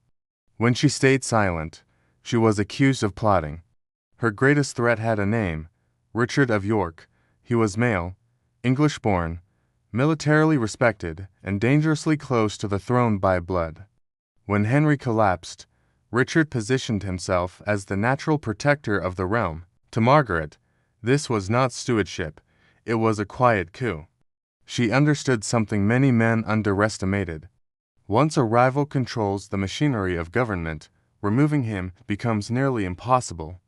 When she stayed silent, she was accused of plotting. Her greatest threat had a name, Richard of York. He was male, English-born, militarily respected, and dangerously close to the throne by blood. When Henry collapsed, Richard positioned himself as the natural protector of the realm. To Margaret, this was not stewardship, it was a quiet coup. She understood something many men underestimated. Once a rival controls the machinery of government, removing him becomes nearly impossible.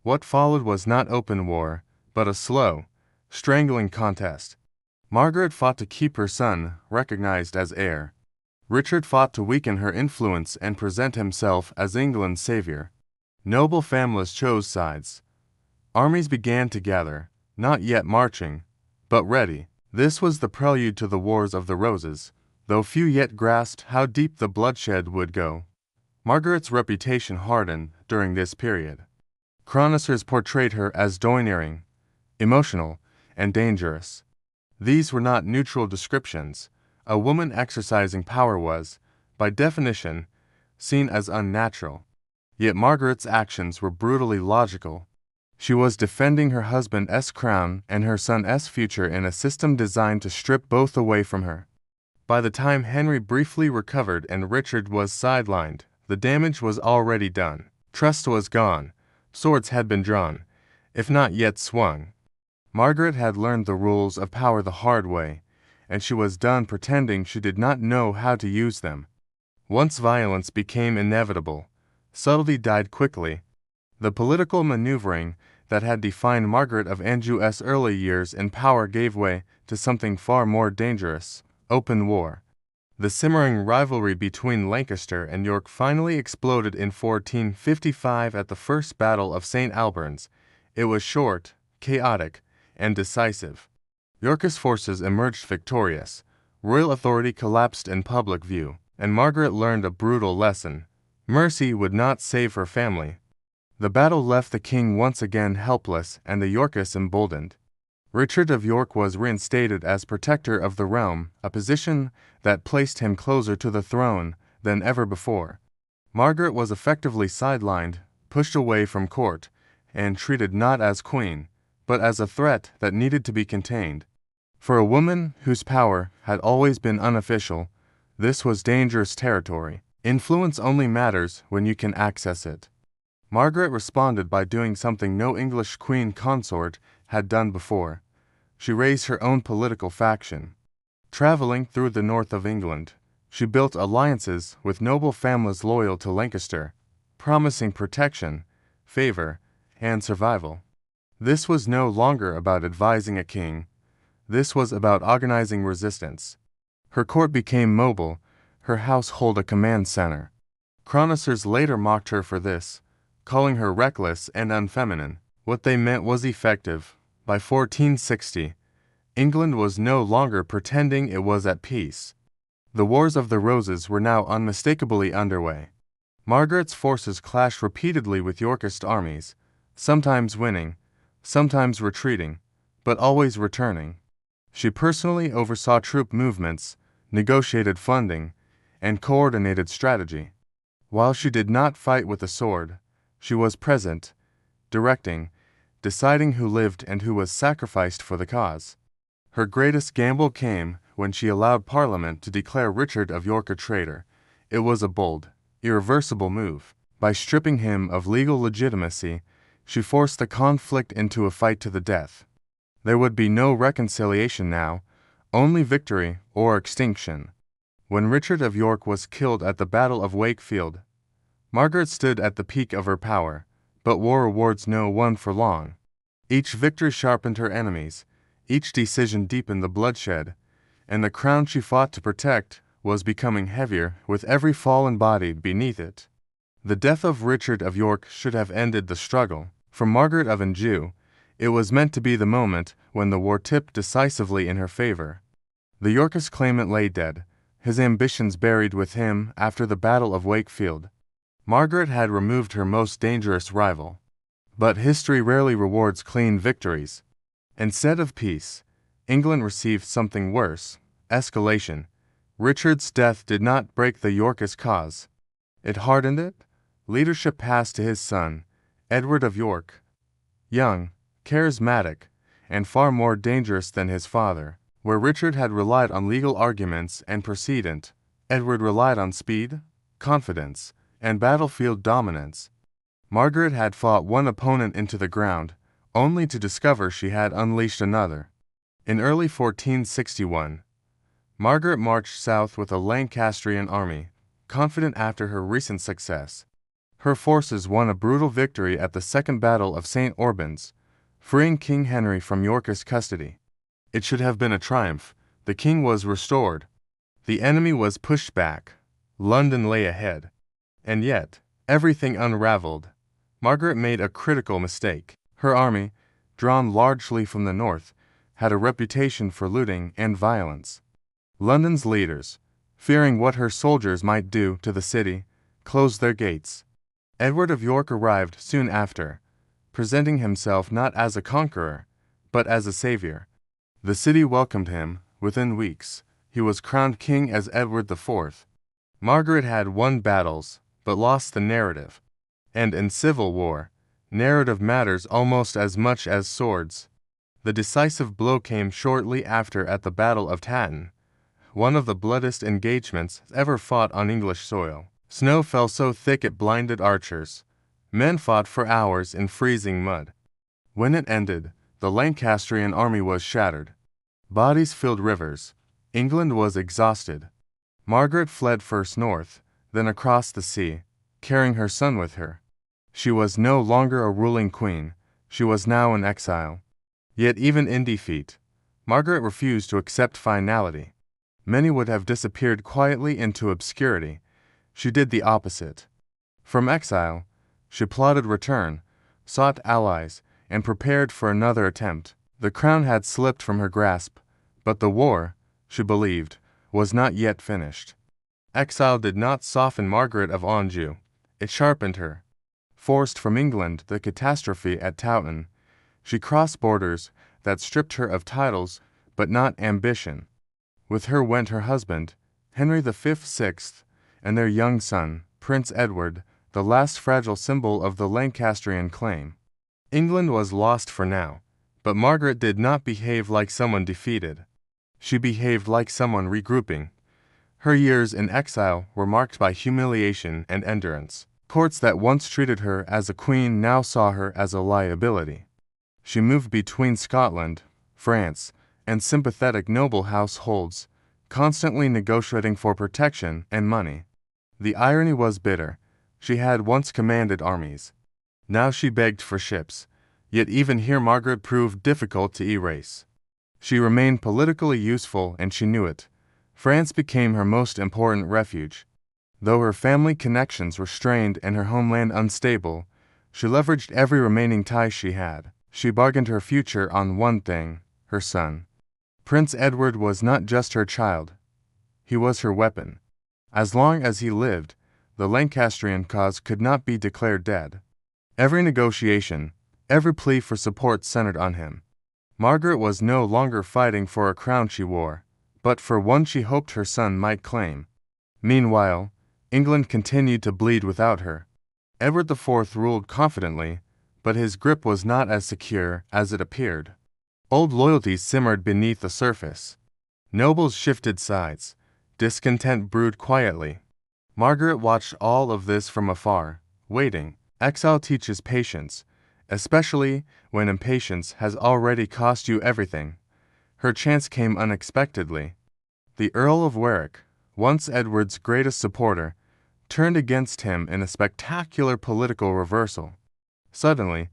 What followed was not open war, but a slow, strangling contest. Margaret fought to keep her son recognized as heir. Richard fought to weaken her influence and present himself as England's savior. Noble families chose sides. Armies began to gather, not yet marching, but ready. This was the prelude to the Wars of the Roses, though few yet grasped how deep the bloodshed would go. Margaret's reputation hardened during this period. Chroniclers portrayed her as domineering, emotional, and dangerous. These were not neutral descriptions. A woman exercising power was, by definition, seen as unnatural. Yet Margaret's actions were brutally logical. She was defending her husband's crown and her son's future in a system designed to strip both away from her. By the time Henry briefly recovered and Richard was sidelined, the damage was already done. Trust was gone. Swords had been drawn, if not yet swung. Margaret had learned the rules of power the hard way, and she was done pretending she did not know how to use them. Once violence became inevitable, subtlety died quickly. The political maneuvering that had defined Margaret of Anjou's early years in power gave way to something far more dangerous: open war. The simmering rivalry between Lancaster and York finally exploded in 1455 at the First Battle of St. Albans. It was short, chaotic, and decisive. Yorkist forces emerged victorious. Royal authority collapsed in public view, and Margaret learned a brutal lesson. Mercy would not save her family. The battle left the king once again helpless and the Yorkists emboldened. Richard of York was reinstated as protector of the realm, a position that placed him closer to the throne than ever before. Margaret was effectively sidelined, pushed away from court, and treated not as queen, but as a threat that needed to be contained. For a woman whose power had always been unofficial, this was dangerous territory. Influence only matters when you can access it. Margaret responded by doing something no English queen consort had done before. She raised her own political faction. Traveling through the north of England, She built alliances with noble families loyal to Lancaster, promising protection, favor, and survival. This was no longer about advising a king. This was about organizing resistance. Her court became mobile, her household a command center. Chroniclers later mocked her for this, calling her reckless and unfeminine. What they meant was effective. By 1460, England was no longer pretending it was at peace. The Wars of the Roses were now unmistakably underway. Margaret's forces clashed repeatedly with Yorkist armies, sometimes winning, sometimes retreating, but always returning. She personally oversaw troop movements, negotiated funding, and coordinated strategy. While she did not fight with a sword, she was present, directing, deciding who lived and who was sacrificed for the cause. Her greatest gamble came when she allowed Parliament to declare Richard of York a traitor. It was a bold, irreversible move. By stripping him of legal legitimacy, she forced the conflict into a fight to the death. There would be no reconciliation now, only victory or extinction. When Richard of York was killed at the Battle of Wakefield, Margaret stood at the peak of her power, but war rewards no one for long. Each victory sharpened her enemies, each decision deepened the bloodshed, and the crown she fought to protect was becoming heavier with every fallen body beneath it. The death of Richard of York should have ended the struggle. For Margaret of Anjou, it was meant to be the moment when the war tipped decisively in her favor. The Yorkist claimant lay dead, his ambitions buried with him after the Battle of Wakefield. Margaret had removed her most dangerous rival. But history rarely rewards clean victories. Instead of peace, England received something worse: escalation. Richard's death did not break the Yorkist cause. It hardened it. Leadership passed to his son, Edward of York. Young, charismatic, and far more dangerous than his father. Where Richard had relied on legal arguments and precedent, Edward relied on speed, confidence, and battlefield dominance. Margaret had fought one opponent into the ground, only to discover she had unleashed another. In early 1461, Margaret marched south with a Lancastrian army, confident after her recent success. Her forces won a brutal victory at the Second Battle of St. Albans, freeing King Henry from Yorkist custody. It should have been a triumph. The king was restored. The enemy was pushed back. London lay ahead. And yet, everything unraveled. Margaret made a critical mistake. Her army, drawn largely from the north, had a reputation for looting and violence. London's leaders, fearing what her soldiers might do to the city, closed their gates. Edward of York arrived soon after, presenting himself not as a conqueror, but as a savior. The city welcomed him. Within weeks, he was crowned king as Edward IV. Margaret had won battles, but lost the narrative. And in civil war, narrative matters almost as much as swords. The decisive blow came shortly after at the Battle of Tatton, one of the bloodiest engagements ever fought on English soil. Snow fell so thick it blinded archers. Men fought for hours in freezing mud. When it ended, the Lancastrian army was shattered. Bodies filled rivers. England was exhausted. Margaret fled first north, then across the sea, carrying her son with her. She was no longer a ruling queen. She was now in exile. Yet even in defeat, Margaret refused to accept finality. Many would have disappeared quietly into obscurity. She did the opposite. From exile, she plotted return, sought allies, and prepared for another attempt. The crown had slipped from her grasp, but the war, she believed, was not yet finished. Exile did not soften Margaret of Anjou. It sharpened her. Forced from England the catastrophe at Towton, she crossed borders that stripped her of titles but not ambition. With her went her husband, Henry VI, and their young son, Prince Edward, the last fragile symbol of the Lancastrian claim. England was lost for now, but Margaret did not behave like someone defeated. She behaved like someone regrouping. Her years in exile were marked by humiliation and endurance. Courts that once treated her as a queen now saw her as a liability. She moved between Scotland, France, and sympathetic noble households, constantly negotiating for protection and money. The irony was bitter. She had once commanded armies. Now she begged for ships. Yet even here Margaret proved difficult to erase. She remained politically useful and she knew it. France became her most important refuge. Though her family connections were strained and her homeland unstable, she leveraged every remaining tie she had. She bargained her future on one thing: her son. Prince Edward was not just her child. He was her weapon. As long as he lived, the Lancastrian cause could not be declared dead. Every negotiation, every plea for support centered on him. Margaret was no longer fighting for a crown she wore, but for one she hoped her son might claim. Meanwhile, England continued to bleed without her. Edward IV ruled confidently, but his grip was not as secure as it appeared. Old loyalties simmered beneath the surface. Nobles shifted sides. Discontent brewed quietly. Margaret watched all of this from afar, waiting. Exile teaches patience, especially when impatience has already cost you everything. Her chance came unexpectedly. The Earl of Warwick, once Edward's greatest supporter, turned against him in a spectacular political reversal. Suddenly,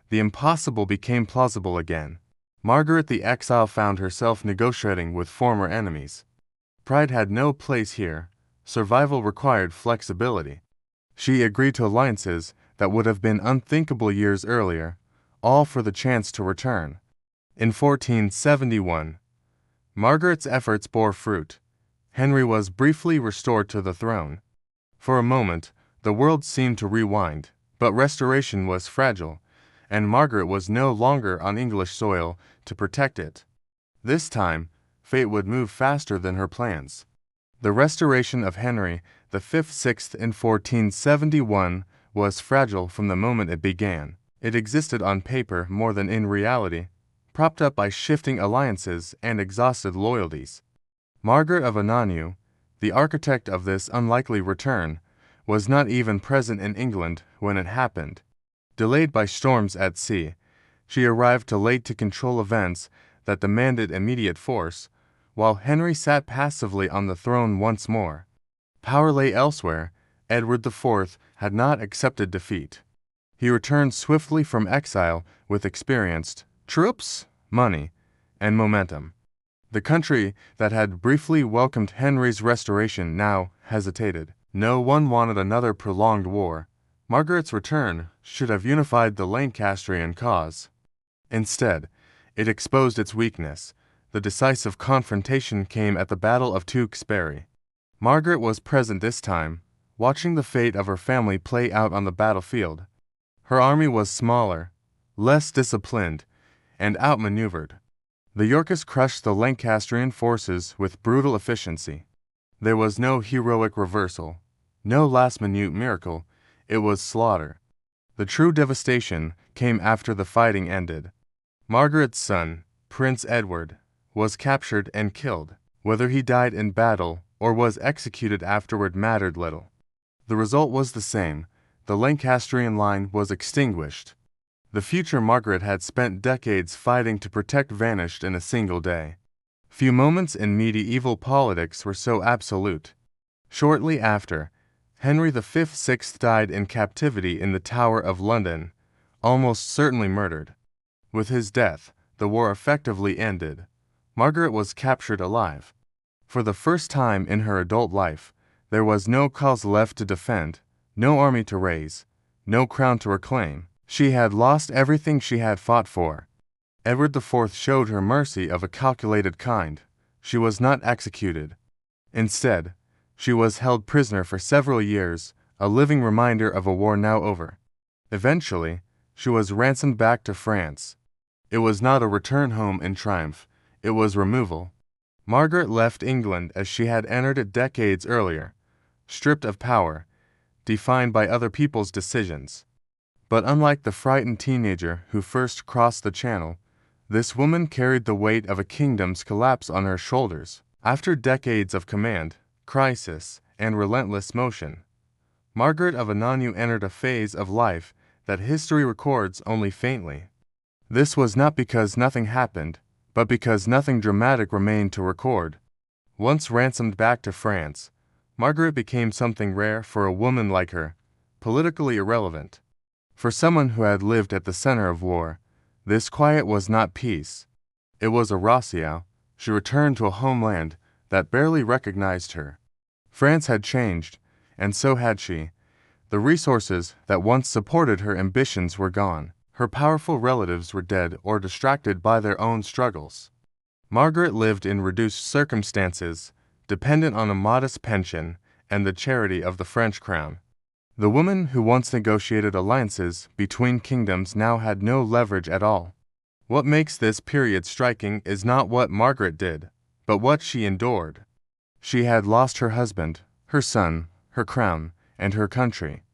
the impossible became plausible again. Margaret the exile found herself negotiating with former enemies. Pride had no place here. Survival required flexibility. She agreed to alliances that would have been unthinkable years earlier, all for the chance to return. In 1471, Margaret's efforts bore fruit. Henry was briefly restored to the throne. For a moment, the world seemed to rewind, but restoration was fragile, and Margaret was no longer on English soil to protect it. This time, fate would move faster than her plans. The restoration of Henry V/6 in 1471 was fragile from the moment it began. It existed on paper more than in reality, propped up by shifting alliances and exhausted loyalties. Margaret of Anjou, the architect of this unlikely return, was not even present in England when it happened. Delayed by storms at sea, she arrived too late to control events that demanded immediate force, while Henry sat passively on the throne once more. Power lay elsewhere. Edward IV had not accepted defeat. He returned swiftly from exile with experienced troops, money, and momentum. The country that had briefly welcomed Henry's restoration now hesitated. No one wanted another prolonged war. Margaret's return should have unified the Lancastrian cause. Instead, it exposed its weakness. The decisive confrontation came at the Battle of Tewkesbury. Margaret was present this time, watching the fate of her family play out on the battlefield. Her army was smaller, less disciplined, and outmaneuvered. The Yorkists crushed the Lancastrian forces with brutal efficiency. There was no heroic reversal, no last-minute miracle. It was slaughter. The true devastation came after the fighting ended. Margaret's son, Prince Edward, was captured and killed. Whether he died in battle or was executed afterward mattered little. The result was the same. The Lancastrian line was extinguished. The future Margaret had spent decades fighting to protect vanished in a single day. Few moments in medieval politics were so absolute. Shortly after, Henry V/6 died in captivity in the Tower of London, almost certainly murdered. With his death, the war effectively ended. Margaret was captured alive. For the first time in her adult life, there was no cause left to defend, no army to raise, no crown to reclaim. She had lost everything she had fought for. Edward IV showed her mercy of a calculated kind. She was not executed. Instead, she was held prisoner for several years, a living reminder of a war now over. Eventually, she was ransomed back to France. It was not a return home in triumph, it was removal. Margaret left England as she had entered it decades earlier, stripped of power, defined by other people's decisions. But unlike the frightened teenager who first crossed the Channel, this woman carried the weight of a kingdom's collapse on her shoulders. After decades of command, crisis, and relentless motion, Margaret of Anjou entered a phase of life that history records only faintly. This was not because nothing happened, but because nothing dramatic remained to record. Once ransomed back to France, Margaret became something rare for a woman like her, politically irrelevant. For someone who had lived at the center of war, this quiet was not peace. It was a ratio. She returned to a homeland that barely recognized her. France had changed, and so had she. The resources that once supported her ambitions were gone. Her powerful relatives were dead or distracted by their own struggles. Margaret lived in reduced circumstances, dependent on a modest pension and the charity of the French crown. The woman who once negotiated alliances between kingdoms now had no leverage at all. What makes this period striking is not what Margaret did, but what she endured. She had lost her husband, her son, her crown, and her country.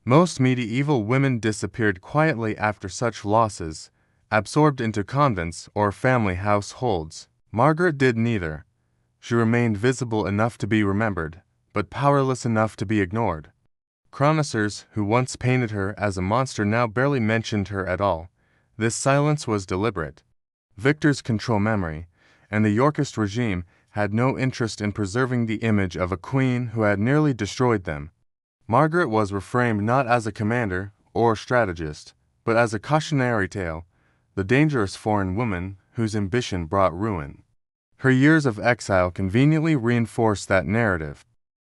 Most medieval women disappeared quietly after such losses, absorbed into convents or family households. Margaret did neither. She remained visible enough to be remembered, but powerless enough to be ignored. Chroniclers who once painted her as a monster now barely mentioned her at all. This silence was deliberate. Victors control memory, and the Yorkist regime had no interest in preserving the image of a queen who had nearly destroyed them. Margaret was reframed not as a commander or strategist, but as a cautionary tale, the dangerous foreign woman whose ambition brought ruin. Her years of exile conveniently reinforced that narrative.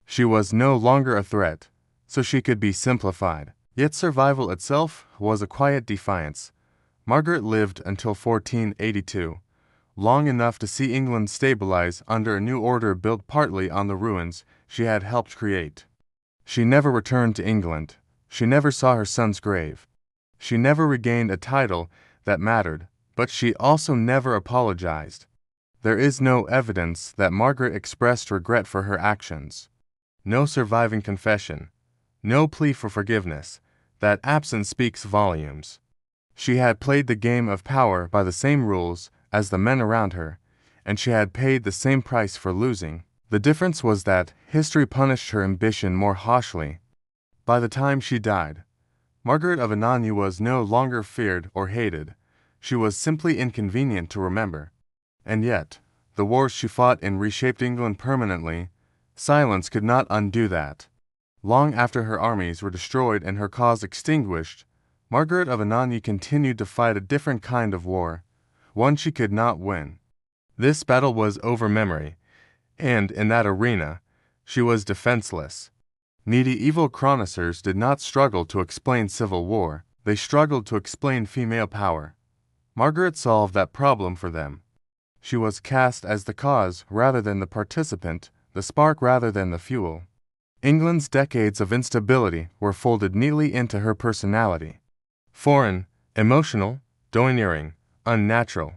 She was no longer a threat, so she could be simplified. Yet survival itself was a quiet defiance. Margaret lived until 1482, long enough to see England stabilize under a new order built partly on the ruins she had helped create. She never returned to England. She never saw her son's grave. She never regained a title that mattered, but she also never apologized. There is no evidence that Margaret expressed regret for her actions. No surviving confession. No plea for forgiveness. That absence speaks volumes. She had played the game of power by the same rules as the men around her, and she had paid the same price for losing. The difference was that history punished her ambition more harshly. By the time she died, Margaret of Anjou was no longer feared or hated. She was simply inconvenient to remember. And yet, the wars she fought and reshaped England permanently. Silence could not undo that. Long after her armies were destroyed and her cause extinguished, Margaret of Anjou continued to fight a different kind of war, one she could not win. This battle was over memory, and in that arena, she was defenseless. Medieval chroniclers did not struggle to explain civil war, they struggled to explain female power. Margaret solved that problem for them. She was cast as the cause rather than the participant, the spark rather than the fuel. England's decades of instability were folded neatly into her personality. Foreign, emotional, domineering, unnatural.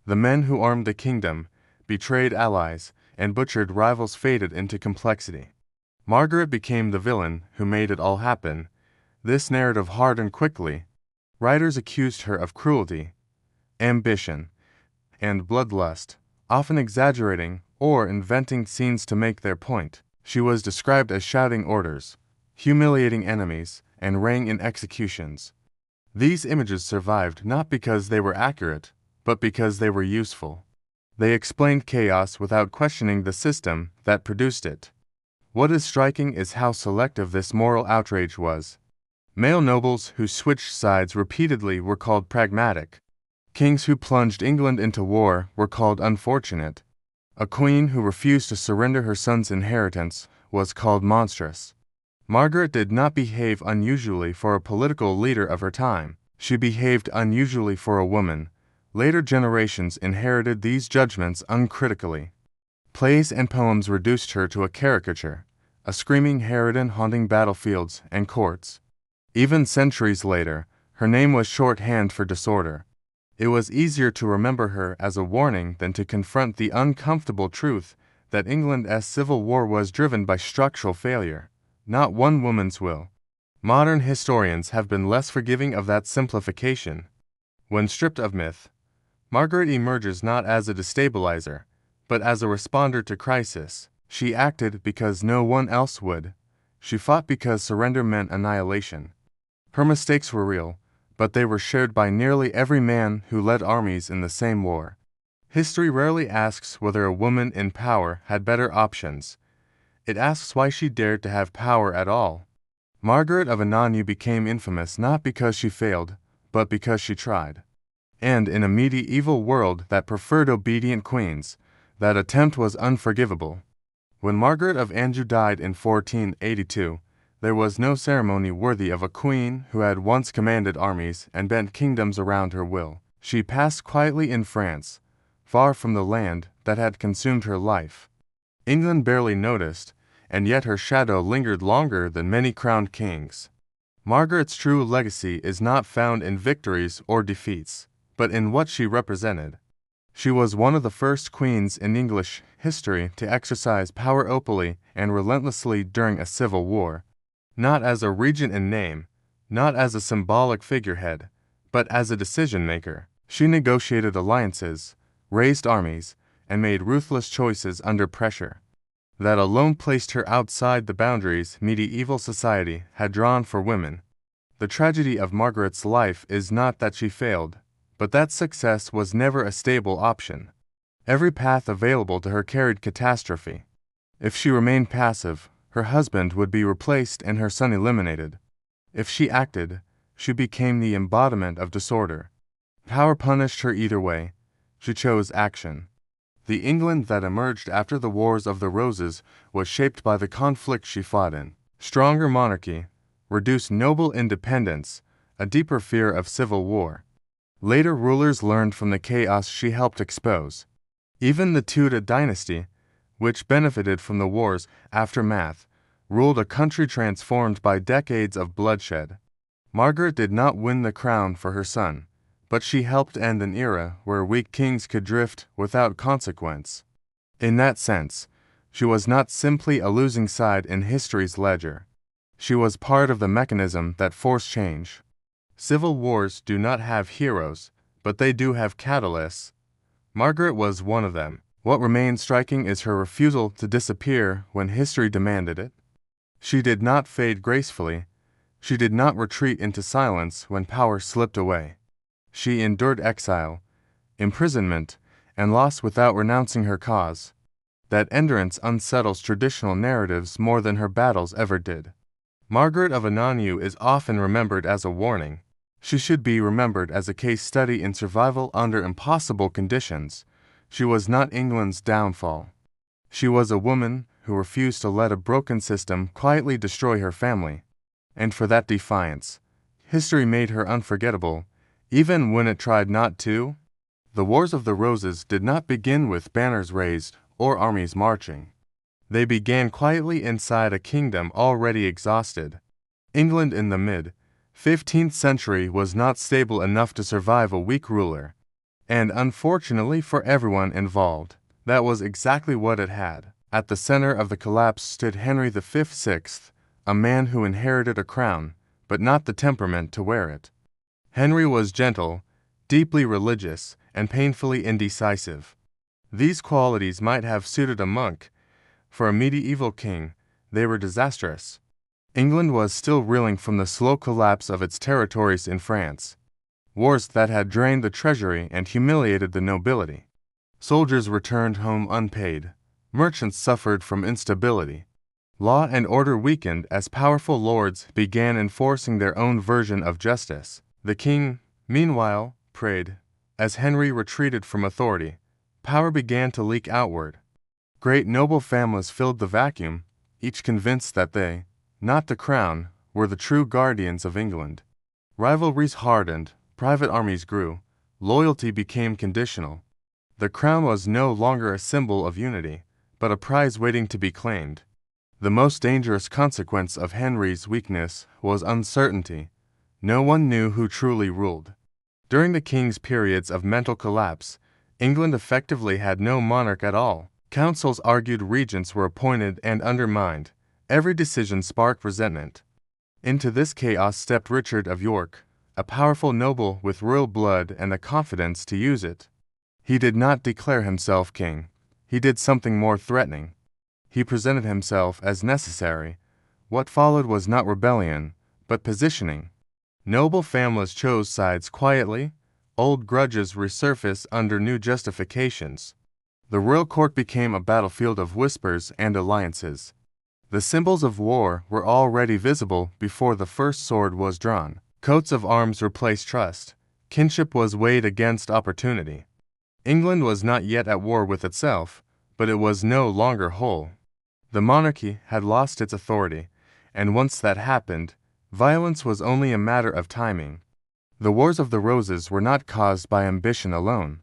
The men who armed the kingdom, betrayed allies, and butchered rivals faded into complexity. Margaret became the villain who made it all happen. This narrative hardened quickly. Writers accused her of cruelty, ambition, and bloodlust, often exaggerating or inventing scenes to make their point. She was described as shouting orders, humiliating enemies, and raying in executions. These images survived not because they were accurate, but because they were useful. They explained chaos without questioning the system that produced it. What is striking is how selective this moral outrage was. Male nobles who switched sides repeatedly were called pragmatic. Kings who plunged England into war were called unfortunate. A queen who refused to surrender her son's inheritance was called monstrous. Margaret did not behave unusually for a political leader of her time. She behaved unusually for a woman. Later generations inherited these judgments uncritically. Plays and poems reduced her to a caricature, a screaming harridan haunting battlefields and courts. Even centuries later, her name was shorthand for disorder. It was easier to remember her as a warning than to confront the uncomfortable truth that England's civil war was driven by structural failure, not one woman's will. Modern historians have been less forgiving of that simplification. When stripped of myth, Margaret emerges not as a destabilizer, but as a responder to crisis. She acted because no one else would. She fought because surrender meant annihilation. Her mistakes were real, but they were shared by nearly every man who led armies in the same war. History rarely asks whether a woman in power had better options. It asks why she dared to have power at all. Margaret of Anjou became infamous not because she failed, but because she tried. And in a medieval world that preferred obedient queens, that attempt was unforgivable. When Margaret of Anjou died in 1482, there was no ceremony worthy of a queen who had once commanded armies and bent kingdoms around her will. She passed quietly in France, far from the land that had consumed her life. England barely noticed, and yet her shadow lingered longer than many crowned kings. Margaret's true legacy is not found in victories or defeats, but in what she represented. She was one of the first queens in English history to exercise power openly and relentlessly during a civil war, not as a regent in name, not as a symbolic figurehead, but as a decision-maker. She negotiated alliances, raised armies, and made ruthless choices under pressure. That alone placed her outside the boundaries medieval society had drawn for women. The tragedy of Margaret's life is not that she failed, but that success was never a stable option. Every path available to her carried catastrophe. If she remained passive, her husband would be replaced and her son eliminated. If she acted, she became the embodiment of disorder. Power punished her either way. She chose action. The England that emerged after the Wars of the Roses was shaped by the conflict she fought in. Stronger monarchy, reduced noble independence, a deeper fear of civil war. Later rulers learned from the chaos she helped expose. Even the Tudor dynasty, which benefited from the war's aftermath, ruled a country transformed by decades of bloodshed. Margaret did not win the crown for her son, but she helped end an era where weak kings could drift without consequence. In that sense, she was not simply a losing side in history's ledger. She was part of the mechanism that forced change. Civil wars do not have heroes, but they do have catalysts. Margaret was one of them. What remains striking is her refusal to disappear when history demanded it. She did not fade gracefully. She did not retreat into silence when power slipped away. She endured exile, imprisonment, and loss without renouncing her cause. That endurance unsettles traditional narratives more than her battles ever did. Margaret of Anjou is often remembered as a warning. She should be remembered as a case study in survival under impossible conditions. She was not England's downfall. She was a woman who refused to let a broken system quietly destroy her family. And for that defiance, history made her unforgettable, even when it tried not to. The Wars of the Roses did not begin with banners raised or armies marching. They began quietly inside a kingdom already exhausted. England in the mid-15th century was not stable enough to survive a weak ruler. And unfortunately for everyone involved, that was exactly what it had. At the center of the collapse stood Henry V, a man who inherited a crown, but not the temperament to wear it. Henry was gentle, deeply religious, and painfully indecisive. These qualities might have suited a monk. For a medieval king, they were disastrous. England was still reeling from the slow collapse of its territories in France. Wars that had drained the treasury and humiliated the nobility. Soldiers returned home unpaid. Merchants suffered from instability. Law and order weakened as powerful lords began enforcing their own version of justice. The king, meanwhile, prayed. As Henry retreated from authority, power began to leak outward. Great noble families filled the vacuum, each convinced that they, not the crown, were the true guardians of England. Rivalries hardened, private armies grew, loyalty became conditional. The crown was no longer a symbol of unity, but a prize waiting to be claimed. The most dangerous consequence of Henry's weakness was uncertainty. No one knew who truly ruled. During the king's periods of mental collapse, England effectively had no monarch at all. Councils argued, regents were appointed and undermined. Every decision sparked resentment. Into this chaos stepped Richard of York, a powerful noble with royal blood and the confidence to use it. He did not declare himself king. He did something more threatening. He presented himself as necessary. What followed was not rebellion, but positioning. Noble families chose sides quietly, Old grudges resurface under new justifications. The royal court became a battlefield of whispers and alliances. The symbols of war were already visible before the first sword was drawn. Coats of arms replaced trust. Kinship was weighed against opportunity. England was not yet at war with itself, but it was no longer whole. The monarchy had lost its authority, and once that happened, violence was only a matter of timing. The Wars of the Roses were not caused by ambition alone.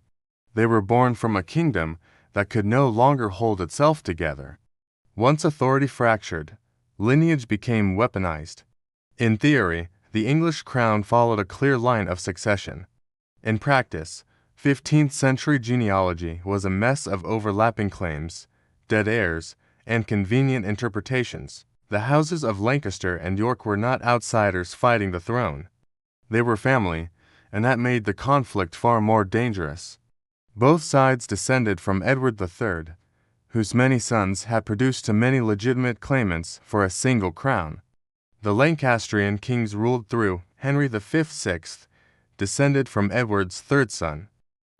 They were born from a kingdom that could no longer hold itself together. Once authority fractured, lineage became weaponized. In theory, the English crown followed a clear line of succession. In practice, 15th century genealogy was a mess of overlapping claims, dead heirs, and convenient interpretations. The houses of Lancaster and York were not outsiders fighting the throne. They were family, and that made the conflict far more dangerous. Both sides descended from Edward III, whose many sons had produced too many legitimate claimants for a single crown. The Lancastrian kings ruled through Henry V/6, descended from Edward's third son.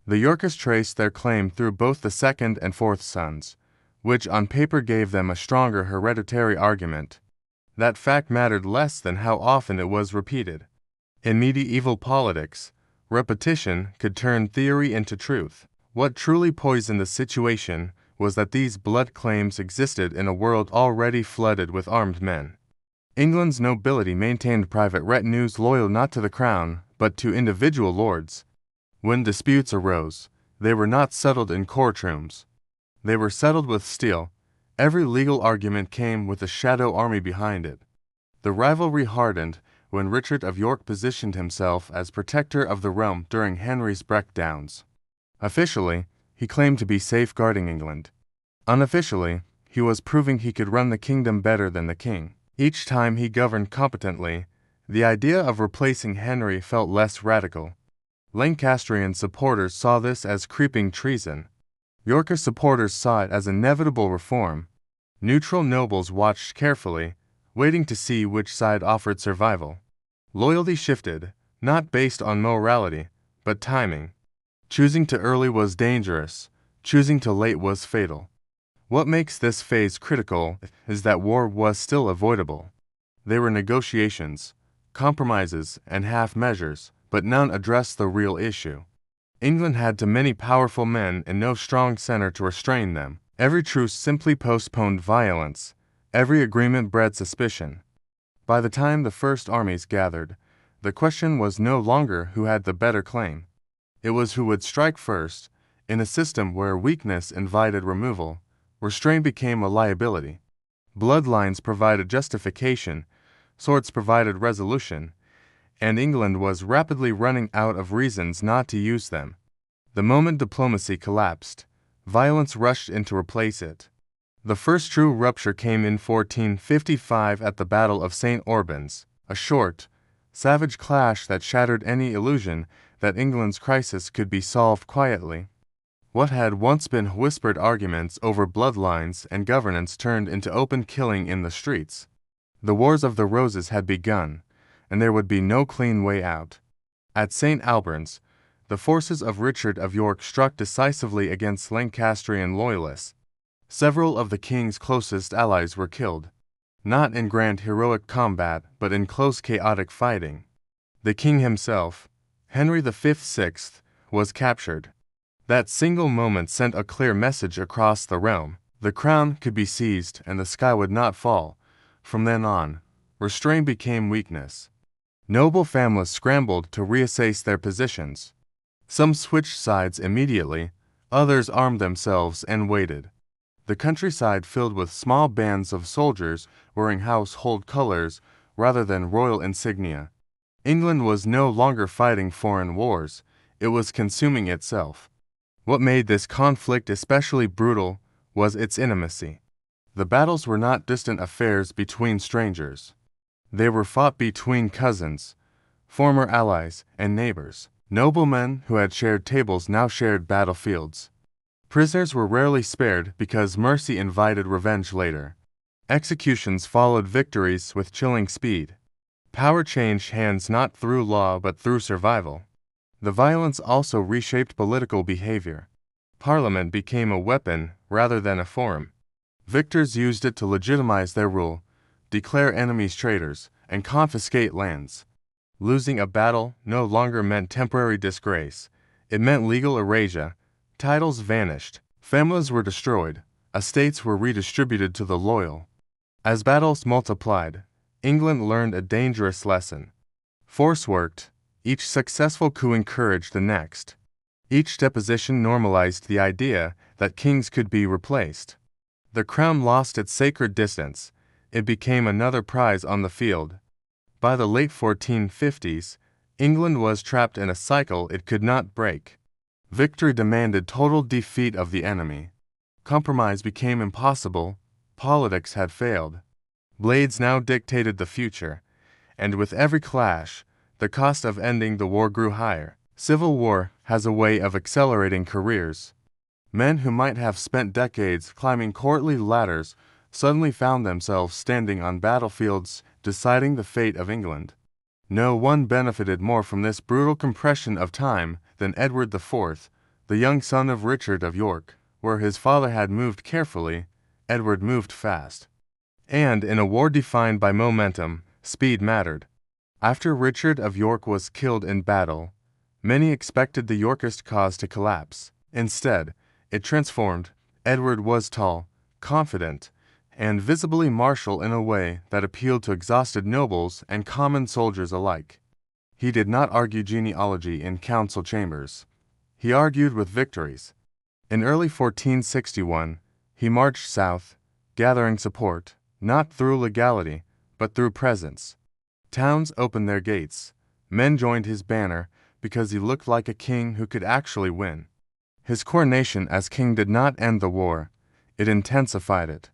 The Yorkists traced their claim through both the second and fourth sons, which on paper gave them a stronger hereditary argument. That fact mattered less than how often it was repeated. In medieval politics, repetition could turn theory into truth. What truly poisoned the situation was that these blood claims existed in a world already flooded with armed men. England's nobility maintained private retinues loyal not to the crown, but to individual lords. When disputes arose, they were not settled in courtrooms. They were settled with steel. Every legal argument came with a shadow army behind it. The rivalry hardened when Richard of York positioned himself as protector of the realm during Henry's breakdowns. Officially, he claimed to be safeguarding England. Unofficially, he was proving he could run the kingdom better than the king. Each time he governed competently, the idea of replacing Henry felt less radical. Lancastrian supporters saw this as creeping treason. Yorkist supporters saw it as inevitable reform. Neutral nobles watched carefully, waiting to see which side offered survival. Loyalty shifted, not based on morality, but timing. Choosing too early was dangerous. Choosing too late was fatal. What makes this phase critical is that war was still avoidable. There were negotiations, compromises, and half measures, but none addressed the real issue. England had too many powerful men and no strong center to restrain them. Every truce simply postponed violence. Every agreement bred suspicion. By the time the first armies gathered, the question was no longer who had the better claim. It was who would strike first. In a system where weakness invited removal, restraint became a liability. Bloodlines provided justification, swords provided resolution, and England was rapidly running out of reasons not to use them. The moment diplomacy collapsed, violence rushed in to replace it. The first true rupture came in 1455 at the Battle of St. Albans, a short, savage clash that shattered any illusion that England's crisis could be solved quietly. What had once been whispered arguments over bloodlines and governance turned into open killing in the streets. The Wars of the Roses had begun, and there would be no clean way out. At St. Albans, the forces of Richard of York struck decisively against Lancastrian loyalists. Several of the king's closest allies were killed, not in grand heroic combat but in close chaotic fighting. The king himself, Henry V/6, was captured. That single moment sent a clear message across the realm. The crown could be seized and the sky would not fall. From then on, restraint became weakness. Noble families scrambled to reassess their positions. Some switched sides immediately, others armed themselves and waited. The countryside filled with small bands of soldiers wearing household colors rather than royal insignia. England was no longer fighting foreign wars, it was consuming itself. What made this conflict especially brutal was its intimacy. The battles were not distant affairs between strangers. They were fought between cousins, former allies, and neighbors. Noblemen who had shared tables now shared battlefields. Prisoners were rarely spared because mercy invited revenge later. Executions followed victories with chilling speed. Power changed hands not through law but through survival. The violence also reshaped political behavior. Parliament became a weapon rather than a forum. Victors used it to legitimize their rule, declare enemies traitors, and confiscate lands. Losing a battle no longer meant temporary disgrace. It meant legal erasure. Titles vanished, families were destroyed, estates were redistributed to the loyal. As battles multiplied, England learned a dangerous lesson. Force worked. Each successful coup encouraged the next. Each deposition normalized the idea that kings could be replaced. The crown lost its sacred distance. It became another prize on the field. By the late 1450s, England was trapped in a cycle it could not break. Victory demanded total defeat of the enemy. Compromise became impossible. Politics had failed. Blades now dictated the future, and with every clash, the cost of ending the war grew higher. Civil war has a way of accelerating careers. Men who might have spent decades climbing courtly ladders suddenly found themselves standing on battlefields deciding the fate of England. No one benefited more from this brutal compression of time than Edward IV, the young son of Richard of York. Where his father had moved carefully, Edward moved fast. And in a war defined by momentum, speed mattered. After Richard of York was killed in battle, many expected the Yorkist cause to collapse. Instead, it transformed. Edward was tall, confident, and visibly martial in a way that appealed to exhausted nobles and common soldiers alike. He did not argue genealogy in council chambers. He argued with victories. In early 1461, he marched south, gathering support, not through legality, but through presence. Towns opened their gates. Men joined his banner because he looked like a king who could actually win. His coronation as king did not end the war, it intensified it.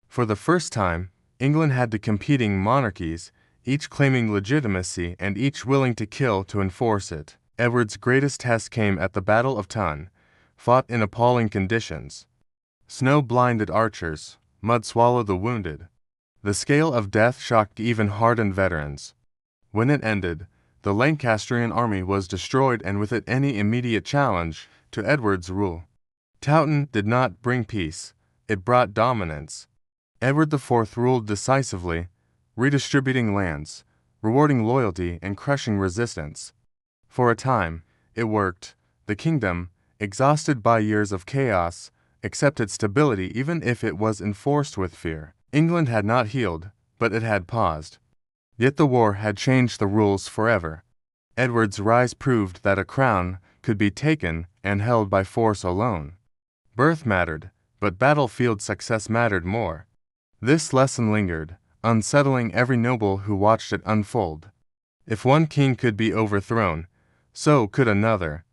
For the first time, England had two competing monarchies, each claiming legitimacy and each willing to kill to enforce it. Edward's greatest test came at the Battle of Tun, fought in appalling conditions. Snow blinded archers, mud swallowed the wounded. The scale of death shocked even hardened veterans. When it ended, the Lancastrian army was destroyed and with it any immediate challenge to Edward's rule. Towton did not bring peace, it brought dominance. Edward IV ruled decisively, redistributing lands, rewarding loyalty and crushing resistance. For a time, it worked. The kingdom, exhausted by years of chaos, accepted stability even if it was enforced with fear. England had not healed, but it had paused. Yet the war had changed the rules forever. Edward's rise proved that a crown could be taken and held by force alone. Birth mattered, but battlefield success mattered more. This lesson lingered, unsettling every noble who watched it unfold. If one king could be overthrown, so could another.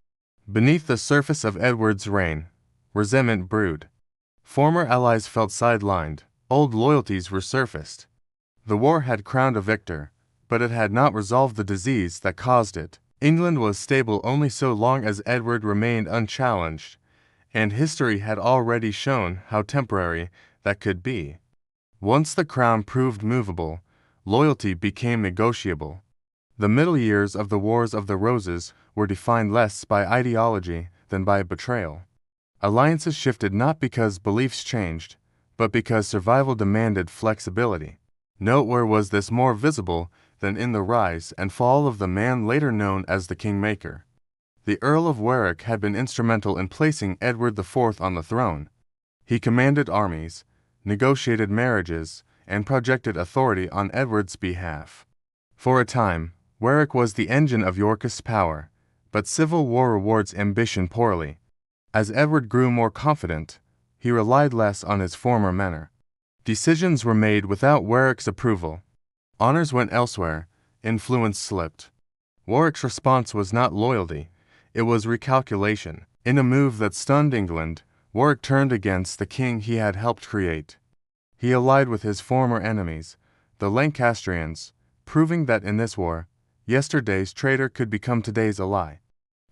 Beneath the surface of Edward's reign, resentment brewed. Former allies felt sidelined, old loyalties resurfaced. The war had crowned a victor, but it had not resolved the disease that caused it. England was stable only so long as Edward remained unchallenged, and history had already shown how temporary that could be. Once the crown proved movable, loyalty became negotiable. The middle years of the Wars of the Roses were defined less by ideology than by betrayal. Alliances shifted not because beliefs changed, but because survival demanded flexibility. Nowhere was this more visible than in the rise and fall of the man later known as the Kingmaker. The Earl of Warwick had been instrumental in placing Edward IV on the throne. He commanded armies, negotiated marriages, and projected authority on Edward's behalf. For a time, Warwick was the engine of Yorkist power, but civil war rewards ambition poorly. As Edward grew more confident, he relied less on his former manner. Decisions were made without Warwick's approval. Honors went elsewhere, influence slipped. Warwick's response was not loyalty, it was recalculation. In a move that stunned England, Warwick turned against the king he had helped create. He allied with his former enemies, the Lancastrians, proving that in this war, yesterday's traitor could become today's ally.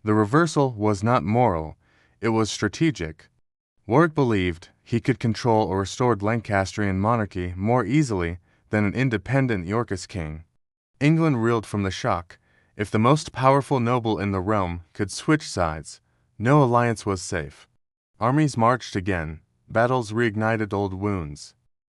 The reversal was not moral, it was strategic. Warwick believed he could control a restored Lancastrian monarchy more easily than an independent Yorkist king. England reeled from the shock, If the most powerful noble in the realm could switch sides, no alliance was safe. Armies marched again, battles reignited old wounds.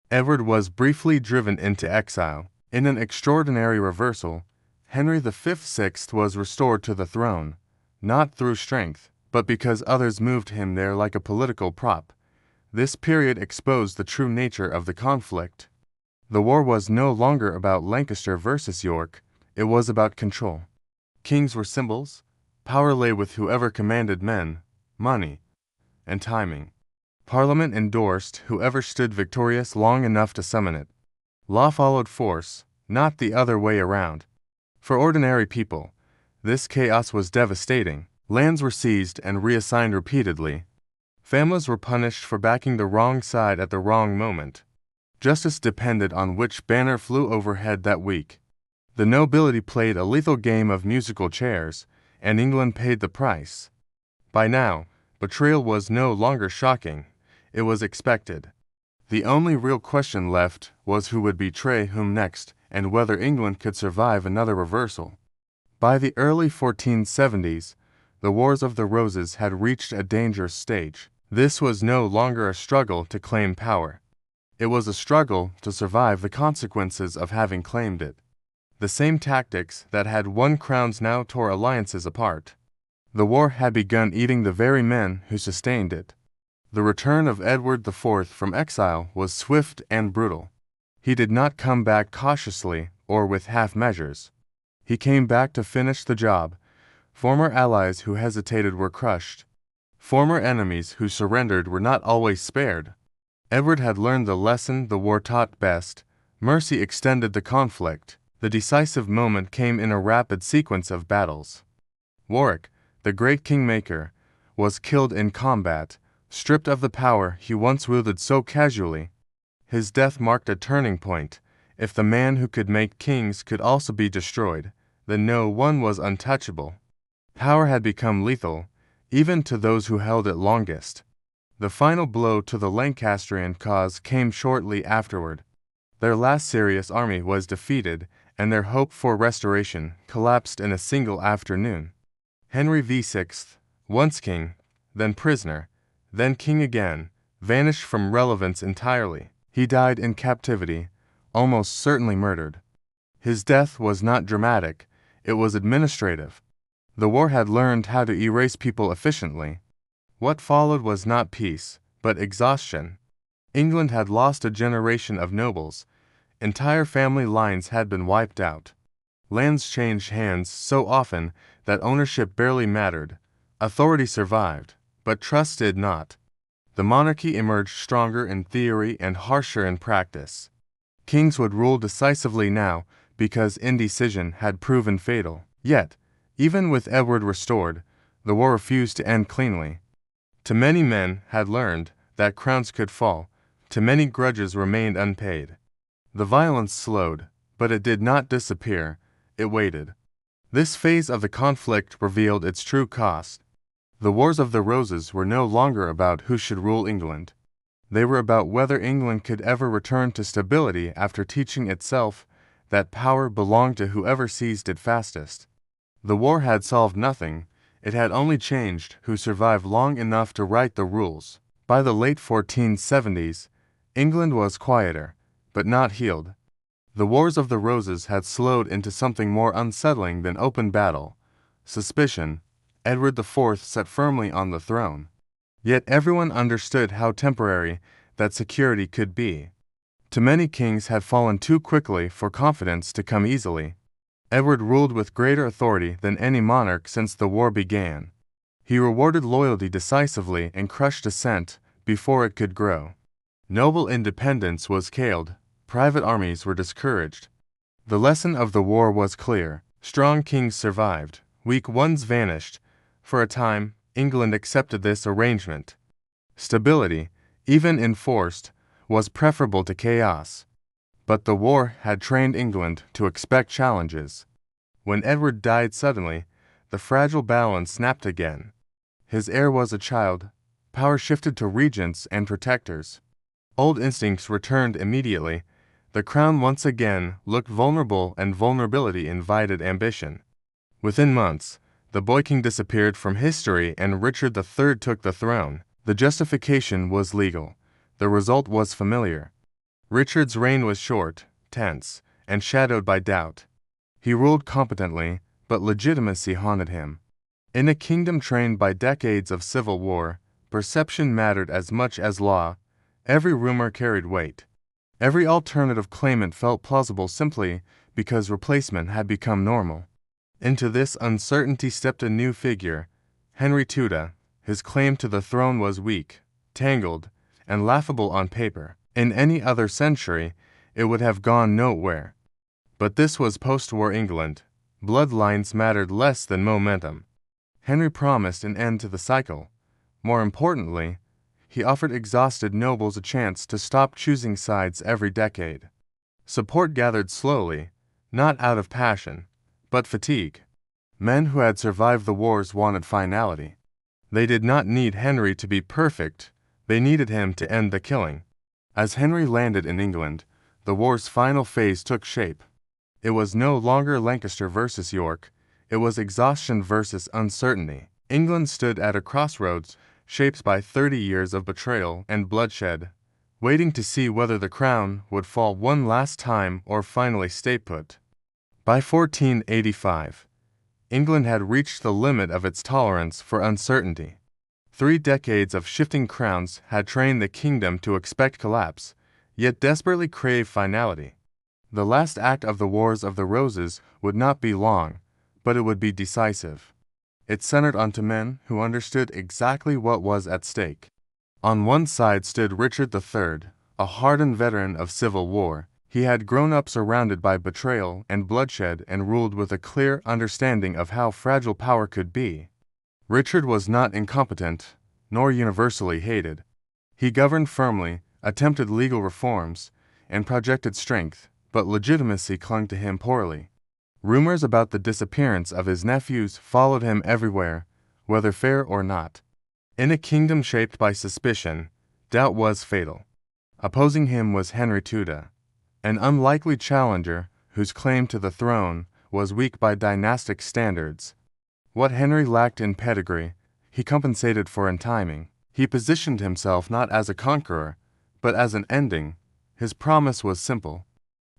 Edward was briefly driven into exile. In an extraordinary reversal, Henry V was restored to the throne, not through strength, but because others moved him there like a political prop. This period exposed the true nature of the conflict. The war was no longer about Lancaster versus York, it was about control. Kings were symbols, power lay with whoever commanded men, money, and timing. Parliament endorsed whoever stood victorious long enough to summon it. Law followed force, not the other way around. For ordinary people, this chaos was devastating. Lands were seized and reassigned repeatedly. Families were punished for backing the wrong side at the wrong moment. Justice depended on which banner flew overhead that week. The nobility played a lethal game of musical chairs, and England paid the price. By now, betrayal was no longer shocking. It was expected. The only real question left was who would betray whom next and whether England could survive another reversal. By the early 1470s, the Wars of the Roses had reached a dangerous stage. This was no longer a struggle to claim power. It was a struggle to survive the consequences of having claimed it. The same tactics that had won crowns now tore alliances apart. The war had begun eating the very men who sustained it. The return of Edward IV from exile was swift and brutal. He did not come back cautiously or with half measures. He came back to finish the job. Former allies who hesitated were crushed. Former enemies who surrendered were not always spared. Edward had learned the lesson the war taught best. Mercy extended the conflict. The decisive moment came in a rapid sequence of battles. Warwick, the great kingmaker, was killed in combat, stripped of the power he once wielded so casually. His death marked a turning point. If the man who could make kings could also be destroyed, then no one was untouchable. Power had become lethal, even to those who held it longest. The final blow to the Lancastrian cause came shortly afterward. Their last serious army was defeated, and their hope for restoration collapsed in a single afternoon. Henry VI, once king, then prisoner, then king again, vanished from relevance entirely. He died in captivity, almost certainly murdered. His death was not dramatic, it was administrative. The war had learned how to erase people efficiently. What followed was not peace, but exhaustion. England had lost a generation of nobles. Entire family lines had been wiped out. Lands changed hands so often that ownership barely mattered. Authority survived, but trust did not. The monarchy emerged stronger in theory and harsher in practice. Kings would rule decisively now because indecision had proven fatal. Yet, even with Edward restored, the war refused to end cleanly. Too many men had learned that crowns could fall. Too many grudges remained unpaid. The violence slowed, but it did not disappear. It waited. This phase of the conflict revealed its true cost. The Wars of the Roses were no longer about who should rule England. They were about whether England could ever return to stability after teaching itself that power belonged to whoever seized it fastest. The war had solved nothing, it had only changed who survived long enough to write the rules. By the late 1470s, England was quieter, but not healed. The Wars of the Roses had slowed into something more unsettling than open battle. Suspicion. Edward IV sat firmly on the throne. Yet everyone understood how temporary that security could be. Too many kings had fallen too quickly for confidence to come easily. Edward ruled with greater authority than any monarch since the war began. He rewarded loyalty decisively and crushed dissent before it could grow. Noble independence was killed, private armies were discouraged. The lesson of the war was clear. Strong kings survived, weak ones vanished. For a time, England accepted this arrangement. Stability, even enforced, was preferable to chaos. But the war had trained England to expect challenges. When Edward died suddenly, the fragile balance snapped again. His heir was a child. Power shifted to regents and protectors. Old instincts returned immediately. The crown once again looked vulnerable, and vulnerability invited ambition. Within months, the boy king disappeared from history and Richard III took the throne. The justification was legal. The result was familiar. Richard's reign was short, tense, and shadowed by doubt. He ruled competently, but legitimacy haunted him. In a kingdom trained by decades of civil war, perception mattered as much as law. Every rumor carried weight. Every alternative claimant felt plausible simply because replacement had become normal. Into this uncertainty stepped a new figure, Henry II. His claim to the throne was weak, tangled, and laughable on paper. In any other century, it would have gone nowhere. But this was post-war England. Bloodlines mattered less than momentum. Henry promised an end to the cycle. More importantly, he offered exhausted nobles a chance to stop choosing sides every decade. Support gathered slowly, not out of passion, but fatigue. Men who had survived the wars wanted finality. They did not need Henry to be perfect, they needed him to end the killing. As Henry landed in England, the war's final phase took shape. It was no longer Lancaster versus York, it was exhaustion versus uncertainty. England stood at a crossroads, shaped by 30 years of betrayal and bloodshed, waiting to see whether the crown would fall one last time or finally stay put. By 1485, England had reached the limit of its tolerance for uncertainty. 3 decades of shifting crowns had trained the kingdom to expect collapse, yet desperately crave finality. The last act of the Wars of the Roses would not be long, but it would be decisive. It centered on 2 men who understood exactly what was at stake. On one side stood Richard III, a hardened veteran of civil war. He had grown up surrounded by betrayal and bloodshed and ruled with a clear understanding of how fragile power could be. Richard was not incompetent, nor universally hated. He governed firmly, attempted legal reforms, and projected strength, but legitimacy clung to him poorly. Rumors about the disappearance of his nephews followed him everywhere, whether fair or not. In a kingdom shaped by suspicion, doubt was fatal. Opposing him was Henry II, an unlikely challenger whose claim to the throne was weak by dynastic standards. What Henry lacked in pedigree, he compensated for in timing. He positioned himself not as a conqueror, but as an ending. His promise was simple: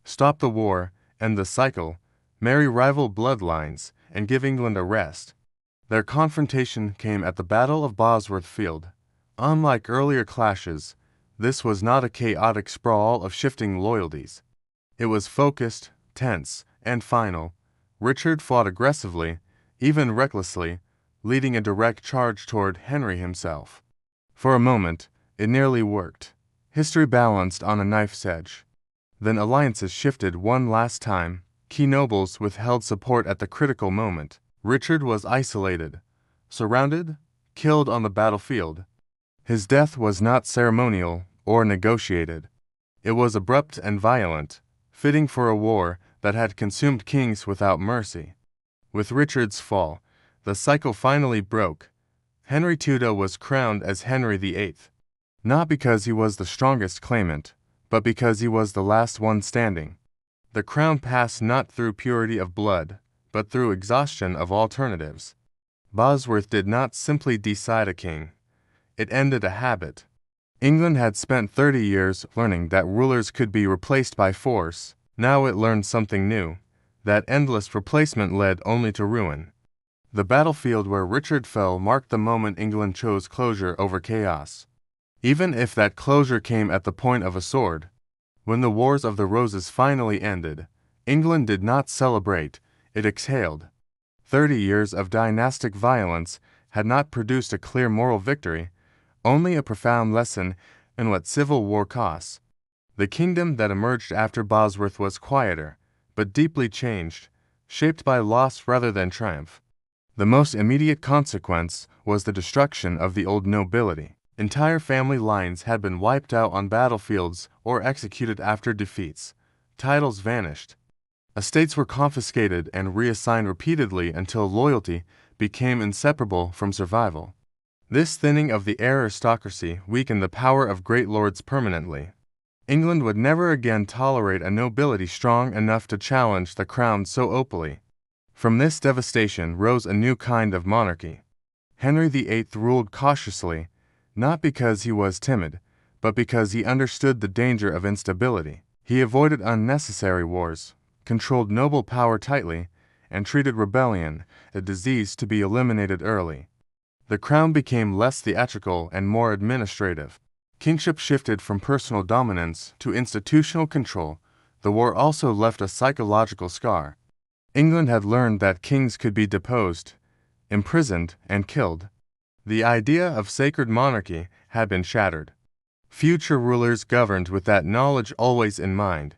stop the war, end the cycle, marry rival bloodlines, and give England a rest. Their confrontation came at the Battle of Bosworth Field. Unlike earlier clashes, this was not a chaotic sprawl of shifting loyalties. It was focused, tense, and final. Richard fought aggressively, even recklessly, leading a direct charge toward Henry himself. For a moment, it nearly worked. History balanced on a knife's edge. Then alliances shifted one last time. Key nobles withheld support at the critical moment. Richard was isolated, surrounded, killed on the battlefield. His death was not ceremonial or negotiated. It was abrupt and violent, fitting for a war that had consumed kings without mercy. With Richard's fall, the cycle finally broke. Henry II was crowned as Henry VIII, not because he was the strongest claimant, but because he was the last one standing. The crown passed not through purity of blood, but through exhaustion of alternatives. Bosworth did not simply decide a king. It ended a habit. England had spent 30 years learning that rulers could be replaced by force. Now it learned something new, that endless replacement led only to ruin. The battlefield where Richard fell marked the moment England chose closure over chaos. Even if that closure came at the point of a sword. When the Wars of the Roses finally ended, England did not celebrate, it exhaled. 30 years of dynastic violence had not produced a clear moral victory, only a profound lesson in what civil war costs. The kingdom that emerged after Bosworth was quieter, but deeply changed, shaped by loss rather than triumph. The most immediate consequence was the destruction of the old nobility. Entire family lines had been wiped out on battlefields or executed after defeats. Titles vanished. Estates were confiscated and reassigned repeatedly until loyalty became inseparable from survival. This thinning of the aristocracy weakened the power of great lords permanently. England would never again tolerate a nobility strong enough to challenge the crown so openly. From this devastation rose a new kind of monarchy. Henry VIII ruled cautiously, not because he was timid, but because he understood the danger of instability. He avoided unnecessary wars, controlled noble power tightly, and treated rebellion, a disease to be eliminated early. The crown became less theatrical and more administrative. Kingship shifted from personal dominance to institutional control. The war also left a psychological scar. England had learned that kings could be deposed, imprisoned, and killed. The idea of sacred monarchy had been shattered. Future rulers governed with that knowledge always in mind.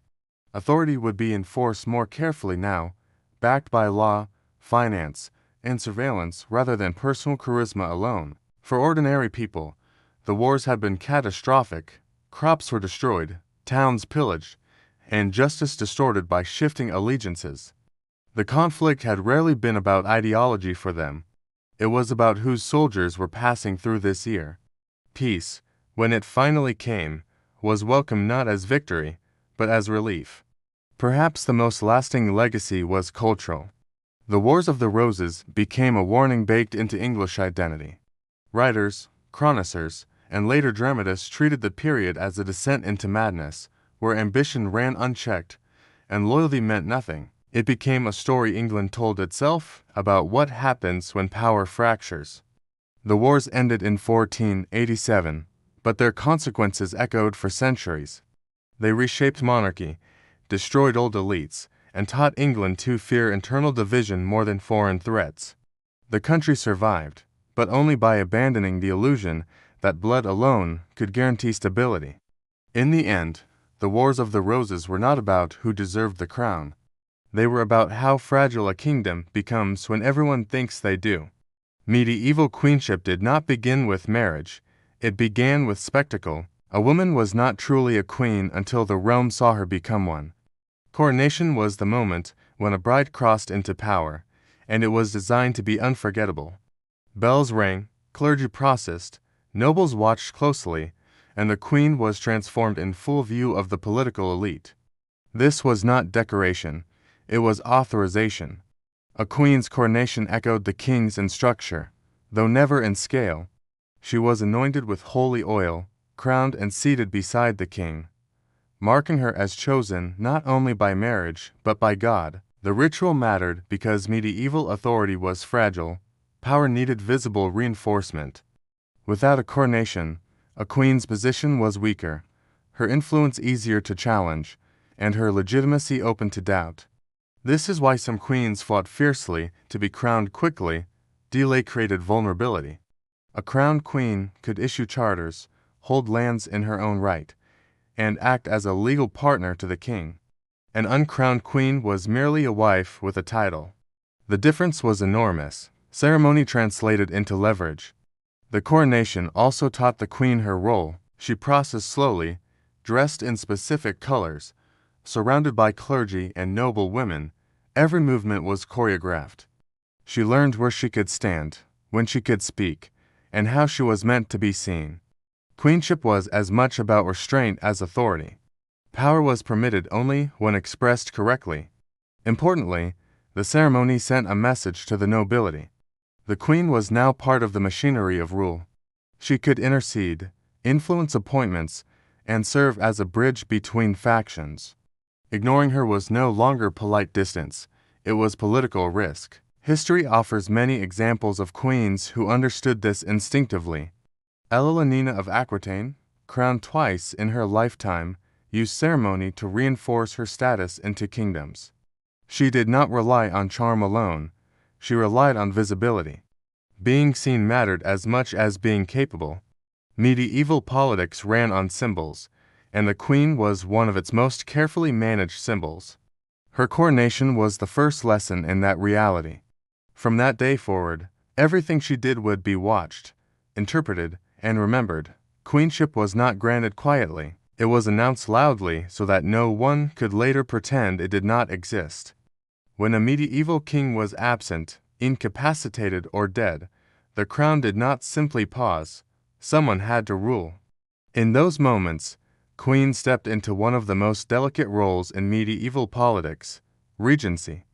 Authority would be enforced more carefully now, backed by law, finance, and surveillance rather than personal charisma alone. For ordinary people, the wars had been catastrophic. Crops were destroyed, towns pillaged, and justice distorted by shifting allegiances. The conflict had rarely been about ideology for them. It was about whose soldiers were passing through this year. Peace, when it finally came, was welcome not as victory, but as relief. Perhaps the most lasting legacy was cultural. The Wars of the Roses became a warning baked into English identity. Writers, chroniclers, and later dramatists treated the period as a descent into madness, where ambition ran unchecked, and loyalty meant nothing. It became a story England told itself about what happens when power fractures. The wars ended in 1487, but their consequences echoed for centuries. They reshaped monarchy, destroyed old elites, and taught England to fear internal division more than foreign threats. The country survived, but only by abandoning the illusion that blood alone could guarantee stability. In the end, the Wars of the Roses were not about who deserved the crown. They were about how fragile a kingdom becomes when everyone thinks they do. Medieval queenship did not begin with marriage, it began with spectacle. A woman was not truly a queen until the realm saw her become one. Coronation was the moment when a bride crossed into power, and it was designed to be unforgettable. Bells rang, clergy processed, nobles watched closely, and the queen was transformed in full view of the political elite. This was not decoration, it was authorization. A queen's coronation echoed the king's in structure, though never in scale. She was anointed with holy oil, crowned and seated beside the king, marking her as chosen not only by marriage but by God. The ritual mattered because medieval authority was fragile, power needed visible reinforcement. Without a coronation, a queen's position was weaker, her influence easier to challenge, and her legitimacy open to doubt. This is why some queens fought fiercely to be crowned quickly. Delay created vulnerability. A crowned queen could issue charters, hold lands in her own right, and act as a legal partner to the king. An uncrowned queen was merely a wife with a title. The difference was enormous. Ceremony translated into leverage. The coronation also taught the queen her role. She processed slowly, dressed in specific colors, surrounded by clergy and noble women. Every movement was choreographed. She learned where she could stand, when she could speak, and how she was meant to be seen. Queenship was as much about restraint as authority. Power was permitted only when expressed correctly. Importantly, the ceremony sent a message to the nobility. The queen was now part of the machinery of rule. She could intercede, influence appointments, and serve as a bridge between factions. Ignoring her was no longer polite distance, it was political risk. History offers many examples of queens who understood this instinctively. Elenina of Aquitaine, crowned twice in her lifetime, used ceremony to reinforce her status into kingdoms. She did not rely on charm alone, she relied on visibility. Being seen mattered as much as being capable. Medieval politics ran on symbols, and the queen was one of its most carefully managed symbols. Her coronation was the first lesson in that reality. From that day forward, everything she did would be watched, interpreted, and remembered. Queenship was not granted quietly. It was announced loudly so that no one could later pretend it did not exist. When a medieval king was absent, incapacitated, or dead, the crown did not simply pause. Someone had to rule. In those moments, queen stepped into one of the most delicate roles in medieval politics, regency.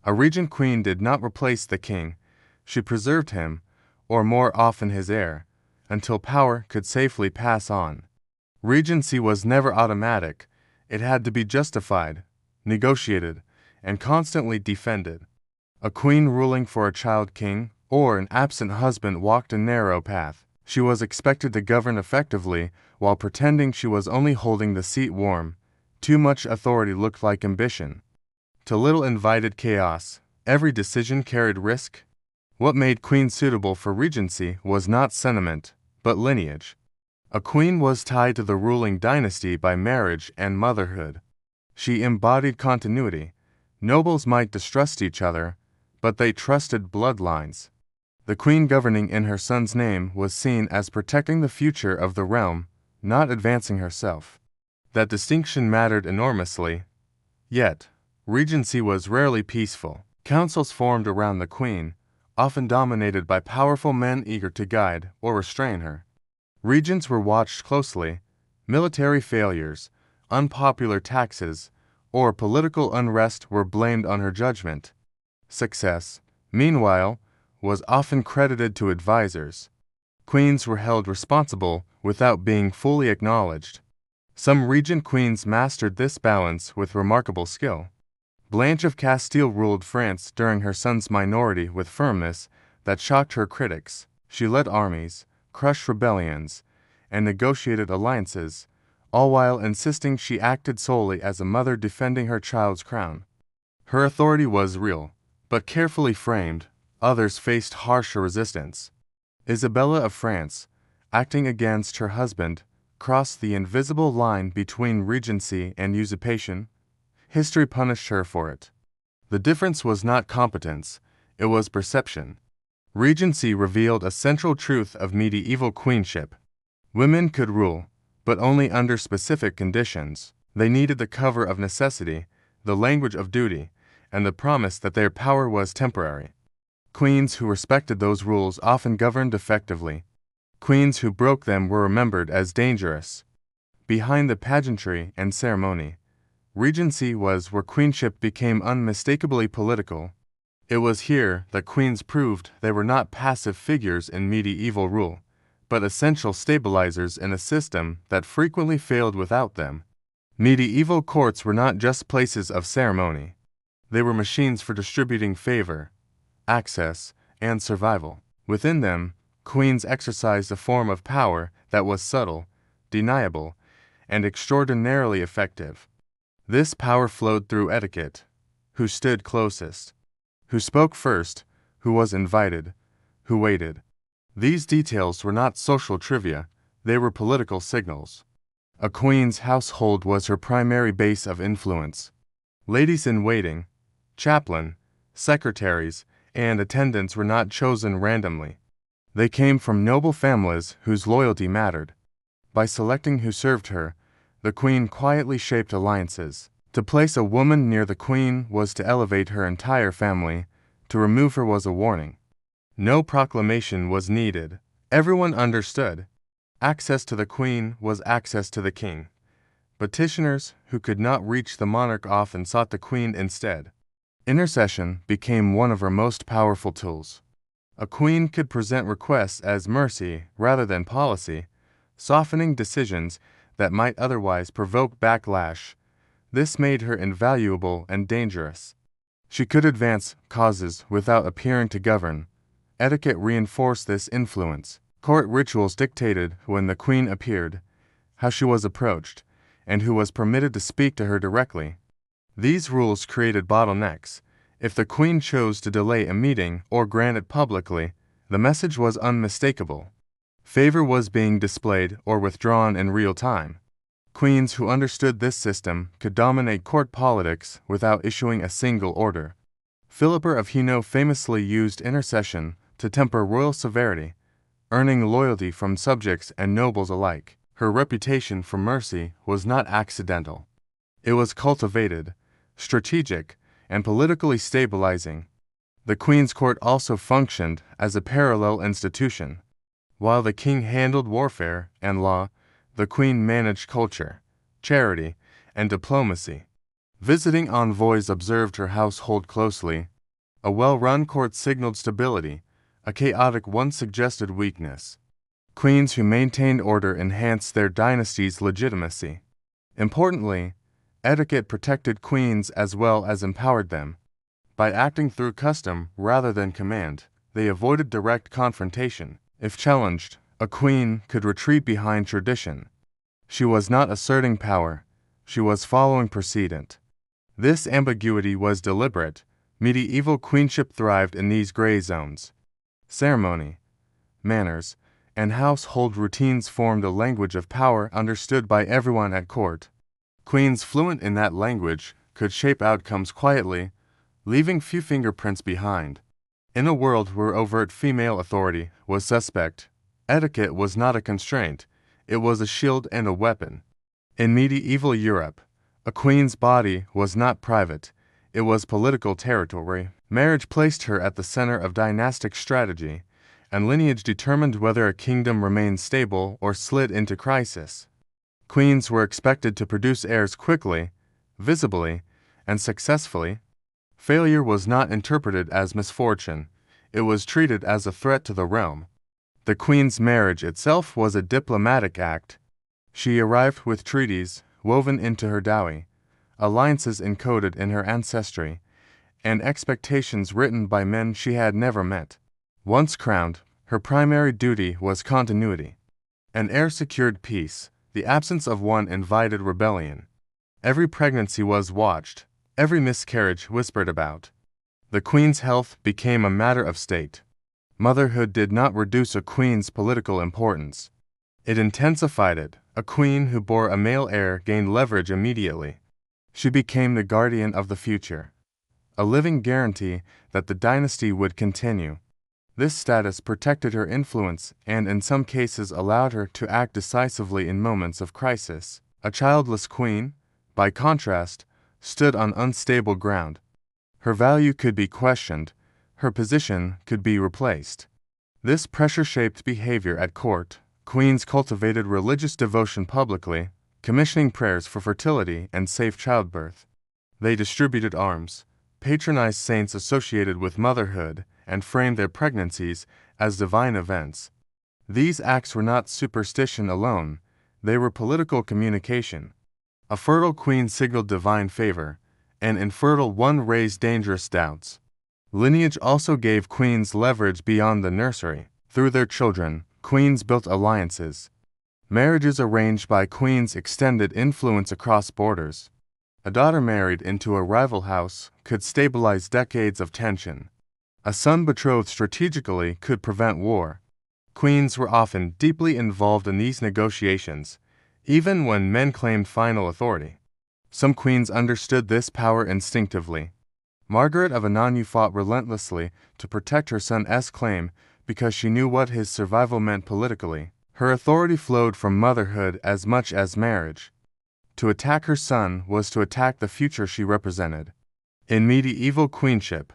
A regent queen did not replace the king, she preserved him, or more often his heir, until power could safely pass on. Regency was never automatic, it had to be justified, negotiated, and constantly defended. A queen ruling for a child king or an absent husband walked a narrow path. She was expected to govern effectively while pretending she was only holding the seat warm. Too much authority looked like ambition. Too little invited chaos. Every decision carried risk. What made queen suitable for regency was not sentiment, but lineage. A queen was tied to the ruling dynasty by marriage and motherhood. She embodied continuity. Nobles might distrust each other, but they trusted bloodlines. The queen governing in her son's name was seen as protecting the future of the realm, not advancing herself. That distinction mattered enormously. Yet, regency was rarely peaceful. Councils formed around the queen, often dominated by powerful men eager to guide or restrain her. Regents were watched closely. Military failures, unpopular taxes, or political unrest were blamed on her judgment. Success, meanwhile, was often credited to advisors. Queens were held responsible without being fully acknowledged. Some regent queens mastered this balance with remarkable skill. Blanche of Castile ruled France during her son's minority with firmness that shocked her critics. She led armies, crushed rebellions, and negotiated alliances, all while insisting she acted solely as a mother defending her child's crown. Her authority was real, but carefully framed. Others faced harsher resistance. Isabella of France, acting against her husband, crossed the invisible line between regency and usurpation. History punished her for it. The difference was not competence, it was perception. Regency revealed a central truth of medieval queenship. Women could rule, but only under specific conditions. They needed the cover of necessity, the language of duty, and the promise that their power was temporary. Queens who respected those rules often governed effectively. Queens who broke them were remembered as dangerous. Behind the pageantry and ceremony, regency was where queenship became unmistakably political. It was here that queens proved they were not passive figures in medieval rule, but essential stabilizers in a system that frequently failed without them. Medieval courts were not just places of ceremony. They were machines for distributing favor, access, and survival. Within them, queens exercised a form of power that was subtle, deniable, and extraordinarily effective. This power flowed through etiquette. Who stood closest? Who spoke first? Who was invited? Who waited? These details were not social trivia, they were political signals. A queen's household was her primary base of influence. Ladies-in-waiting, chaplain, secretaries, and attendants were not chosen randomly. They came from noble families whose loyalty mattered. By selecting who served her, the queen quietly shaped alliances. To place a woman near the queen was to elevate her entire family. To remove her was a warning. No proclamation was needed. Everyone understood. Access to the queen was access to the king. Petitioners who could not reach the monarch often sought the queen instead. Intercession became one of her most powerful tools. A queen could present requests as mercy rather than policy, softening decisions that might otherwise provoke backlash. This made her invaluable and dangerous. She could advance causes without appearing to govern. Etiquette reinforced this influence. Court rituals dictated when the queen appeared, how she was approached, and who was permitted to speak to her directly. These rules created bottlenecks. If the queen chose to delay a meeting or grant it publicly, the message was unmistakable. Favor was being displayed or withdrawn in real time. Queens who understood this system could dominate court politics without issuing a single order. Philippa of Hainaut famously used intercession to temper royal severity, earning loyalty from subjects and nobles alike. Her reputation for mercy was not accidental. It was cultivated, strategic, and politically stabilizing. The Queen's Court also functioned as a parallel institution. While the king handled warfare and law, the Queen managed culture, charity, and diplomacy. Visiting envoys observed her household closely, A well-run court signaled stability, a chaotic one suggested weakness. Queens who maintained order enhanced their dynasty's legitimacy. Importantly, etiquette protected queens as well as empowered them. By acting through custom rather than command, they avoided direct confrontation. If challenged, a queen could retreat behind tradition. She was not asserting power, she was following precedent. This ambiguity was deliberate. Medieval queenship thrived in these gray zones. Ceremony, manners, and household routines formed a language of power understood by everyone at court. Queens fluent in that language could shape outcomes quietly, leaving few fingerprints behind. In a world where overt female authority was suspect, etiquette was not a constraint, it was a shield and a weapon. In medieval Europe, a queen's body was not private, it was political territory. Marriage placed her at the center of dynastic strategy, and lineage determined whether a kingdom remained stable or slid into crisis. Queens were expected to produce heirs quickly, visibly, and successfully. Failure was not interpreted as misfortune, it was treated as a threat to the realm. The queen's marriage itself was a diplomatic act. She arrived with treaties woven into her dowry, alliances encoded in her ancestry, and expectations written by men she had never met. Once crowned, her primary duty was continuity. An heir secured peace, the absence of one invited rebellion. Every pregnancy was watched, every miscarriage whispered about. The queen's health became a matter of state. Motherhood did not reduce a queen's political importance. It intensified it. A queen who bore a male heir gained leverage immediately. She became the guardian of the future, a living guarantee that the dynasty would continue. This status protected her influence and in some cases allowed her to act decisively in moments of crisis. A childless queen, by contrast, stood on unstable ground. Her value could be questioned, her position could be replaced. This pressure shaped behavior at court. Queens cultivated religious devotion publicly, commissioning prayers for fertility and safe childbirth. They distributed alms, patronized saints associated with motherhood, and framed their pregnancies as divine events. These acts were not superstition alone, they were political communication. A fertile queen signaled divine favor, an infertile one raised dangerous doubts. Lineage also gave queens leverage beyond the nursery. Through their children, queens built alliances. Marriages arranged by queens extended influence across borders. A daughter married into a rival house could stabilize decades of tension. A son betrothed strategically could prevent war. Queens were often deeply involved in these negotiations, even when men claimed final authority. Some queens understood this power instinctively. Margaret of Anjou fought relentlessly to protect her son's claim because she knew what his survival meant politically. Her authority flowed from motherhood as much as marriage. To attack her son was to attack the future she represented. In medieval queenship,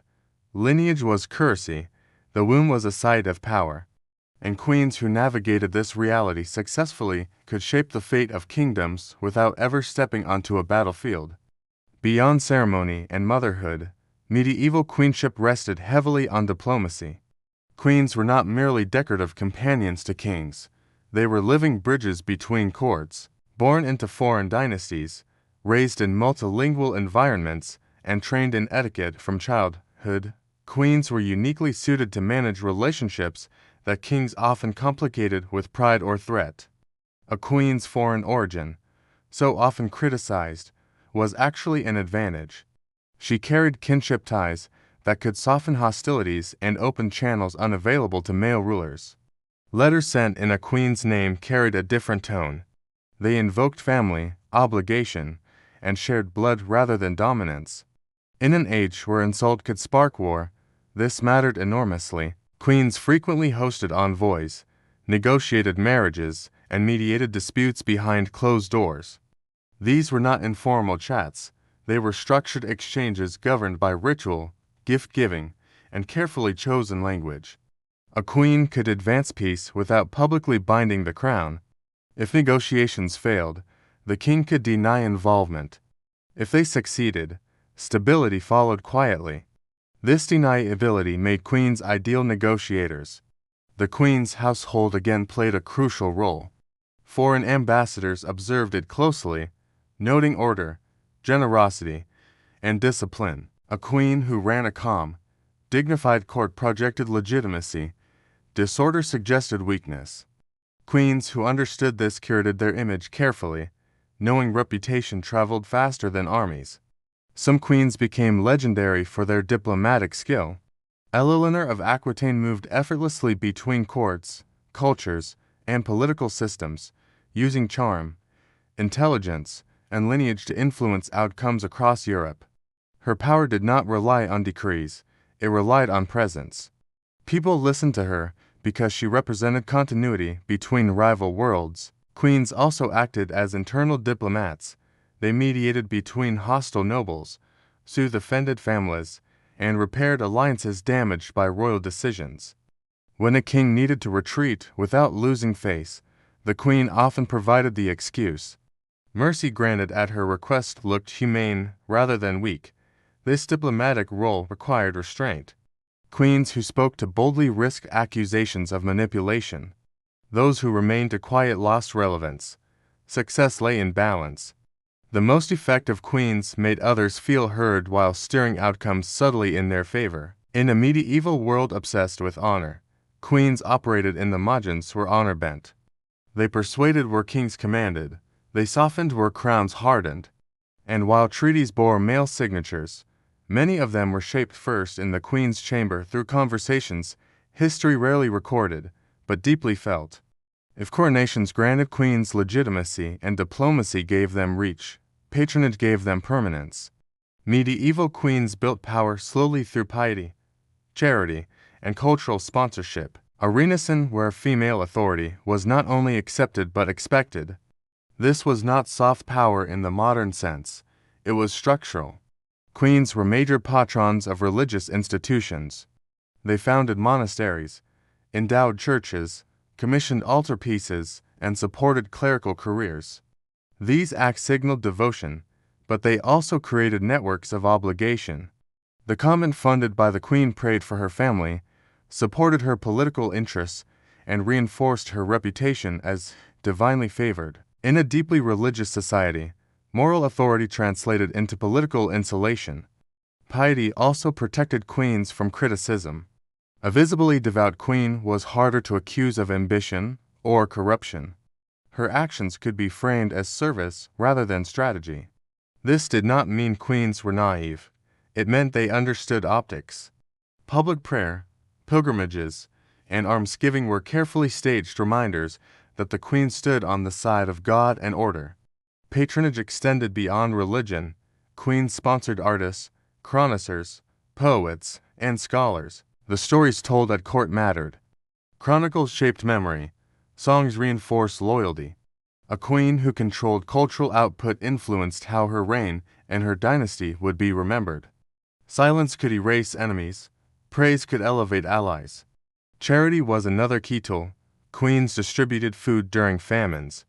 lineage was currency, the womb was a site of power. And queens who navigated this reality successfully could shape the fate of kingdoms without ever stepping onto a battlefield. Beyond ceremony and motherhood, medieval queenship rested heavily on diplomacy. Queens were not merely decorative companions to kings, they were living bridges between courts. Born into foreign dynasties, raised in multilingual environments, and trained in etiquette from childhood, queens were uniquely suited to manage relationships that kings often complicated with pride or threat. A queen's foreign origin, so often criticized, was actually an advantage. She carried kinship ties that could soften hostilities and open channels unavailable to male rulers. Letters sent in a queen's name carried a different tone. They invoked family, obligation, and shared blood rather than dominance. In an age where insult could spark war, this mattered enormously. Queens frequently hosted envoys, negotiated marriages, and mediated disputes behind closed doors. These were not informal chats, they were structured exchanges governed by ritual, gift-giving, and carefully chosen language. A queen could advance peace without publicly binding the crown. If negotiations failed, the king could deny involvement. If they succeeded, stability followed quietly. This deniability made queens ideal negotiators. The queen's household again played a crucial role. Foreign ambassadors observed it closely, noting order, generosity, and discipline. A queen who ran a calm, dignified court projected legitimacy. Disorder suggested weakness. Queens who understood this curated their image carefully, knowing reputation traveled faster than armies. Some queens became legendary for their diplomatic skill. Eleanor of Aquitaine moved effortlessly between courts, cultures, and political systems, using charm, intelligence, and lineage to influence outcomes across Europe. Her power did not rely on decrees, it relied on presence. People listened to her because she represented continuity between rival worlds. Queens also acted as internal diplomats. They mediated between hostile nobles, soothed offended families, and repaired alliances damaged by royal decisions. When a king needed to retreat without losing face, the queen often provided the excuse. Mercy granted at her request looked humane rather than weak. This diplomatic role required restraint. Queens who spoke to boldly risked accusations of manipulation. Those who remained quiet lost relevance. Success lay in balance. The most effective queens made others feel heard while steering outcomes subtly in their favor. In a medieval world obsessed with honor, queens operated in the margins where honor bent. They persuaded where kings commanded. They softened where crowns hardened. And while treaties bore male signatures, many of them were shaped first in the queen's chamber through conversations history rarely recorded, but deeply felt. If coronations granted queens legitimacy and diplomacy gave them reach, patronage gave them permanence. Medieval queens built power slowly through piety, charity, and cultural sponsorship, a renaissance where female authority was not only accepted but expected. This was not soft power in the modern sense, it was structural. Queens were major patrons of religious institutions. They founded monasteries, endowed churches, commissioned altarpieces, and supported clerical careers. These acts signaled devotion, but they also created networks of obligation. The convent funded by the queen prayed for her family, supported her political interests, and reinforced her reputation as divinely favored. In a deeply religious society, moral authority translated into political insulation. Piety also protected queens from criticism. A visibly devout queen was harder to accuse of ambition or corruption. Her actions could be framed as service rather than strategy. This did not mean queens were naive. It meant they understood optics. Public prayer, pilgrimages, and almsgiving were carefully staged reminders that the queen stood on the side of God and order. Patronage extended beyond religion. Queens sponsored artists, chroniclers, poets, and scholars. The stories told at court mattered. Chronicles shaped memory. Songs reinforced loyalty. A queen who controlled cultural output influenced how her reign and her dynasty would be remembered. Silence could erase enemies. Praise could elevate allies. Charity was another key tool. Queens distributed food during famines,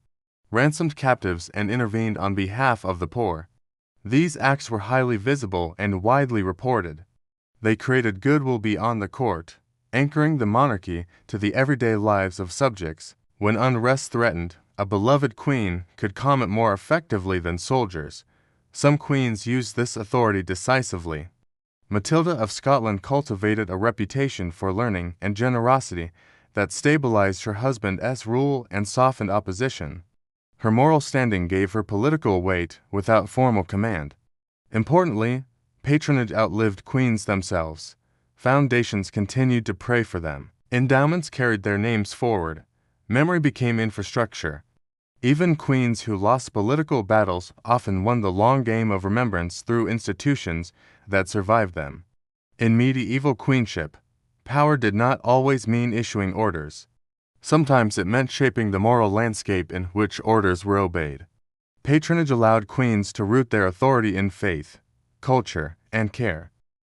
ransomed captives, and intervened on behalf of the poor. These acts were highly visible and widely reported. They created goodwill beyond the court, anchoring the monarchy to the everyday lives of subjects. When unrest threatened, a beloved queen could calm it more effectively than soldiers. Some queens used this authority decisively. Matilda of Scotland cultivated a reputation for learning and generosity that stabilized her husband's rule and softened opposition. Her moral standing gave her political weight without formal command. Importantly, patronage outlived queens themselves. Foundations continued to pray for them. Endowments carried their names forward. Memory became infrastructure. Even queens who lost political battles often won the long game of remembrance through institutions that survived them. In medieval queenship, power did not always mean issuing orders. Sometimes it meant shaping the moral landscape in which orders were obeyed. Patronage allowed queens to root their authority in faith, culture, and care,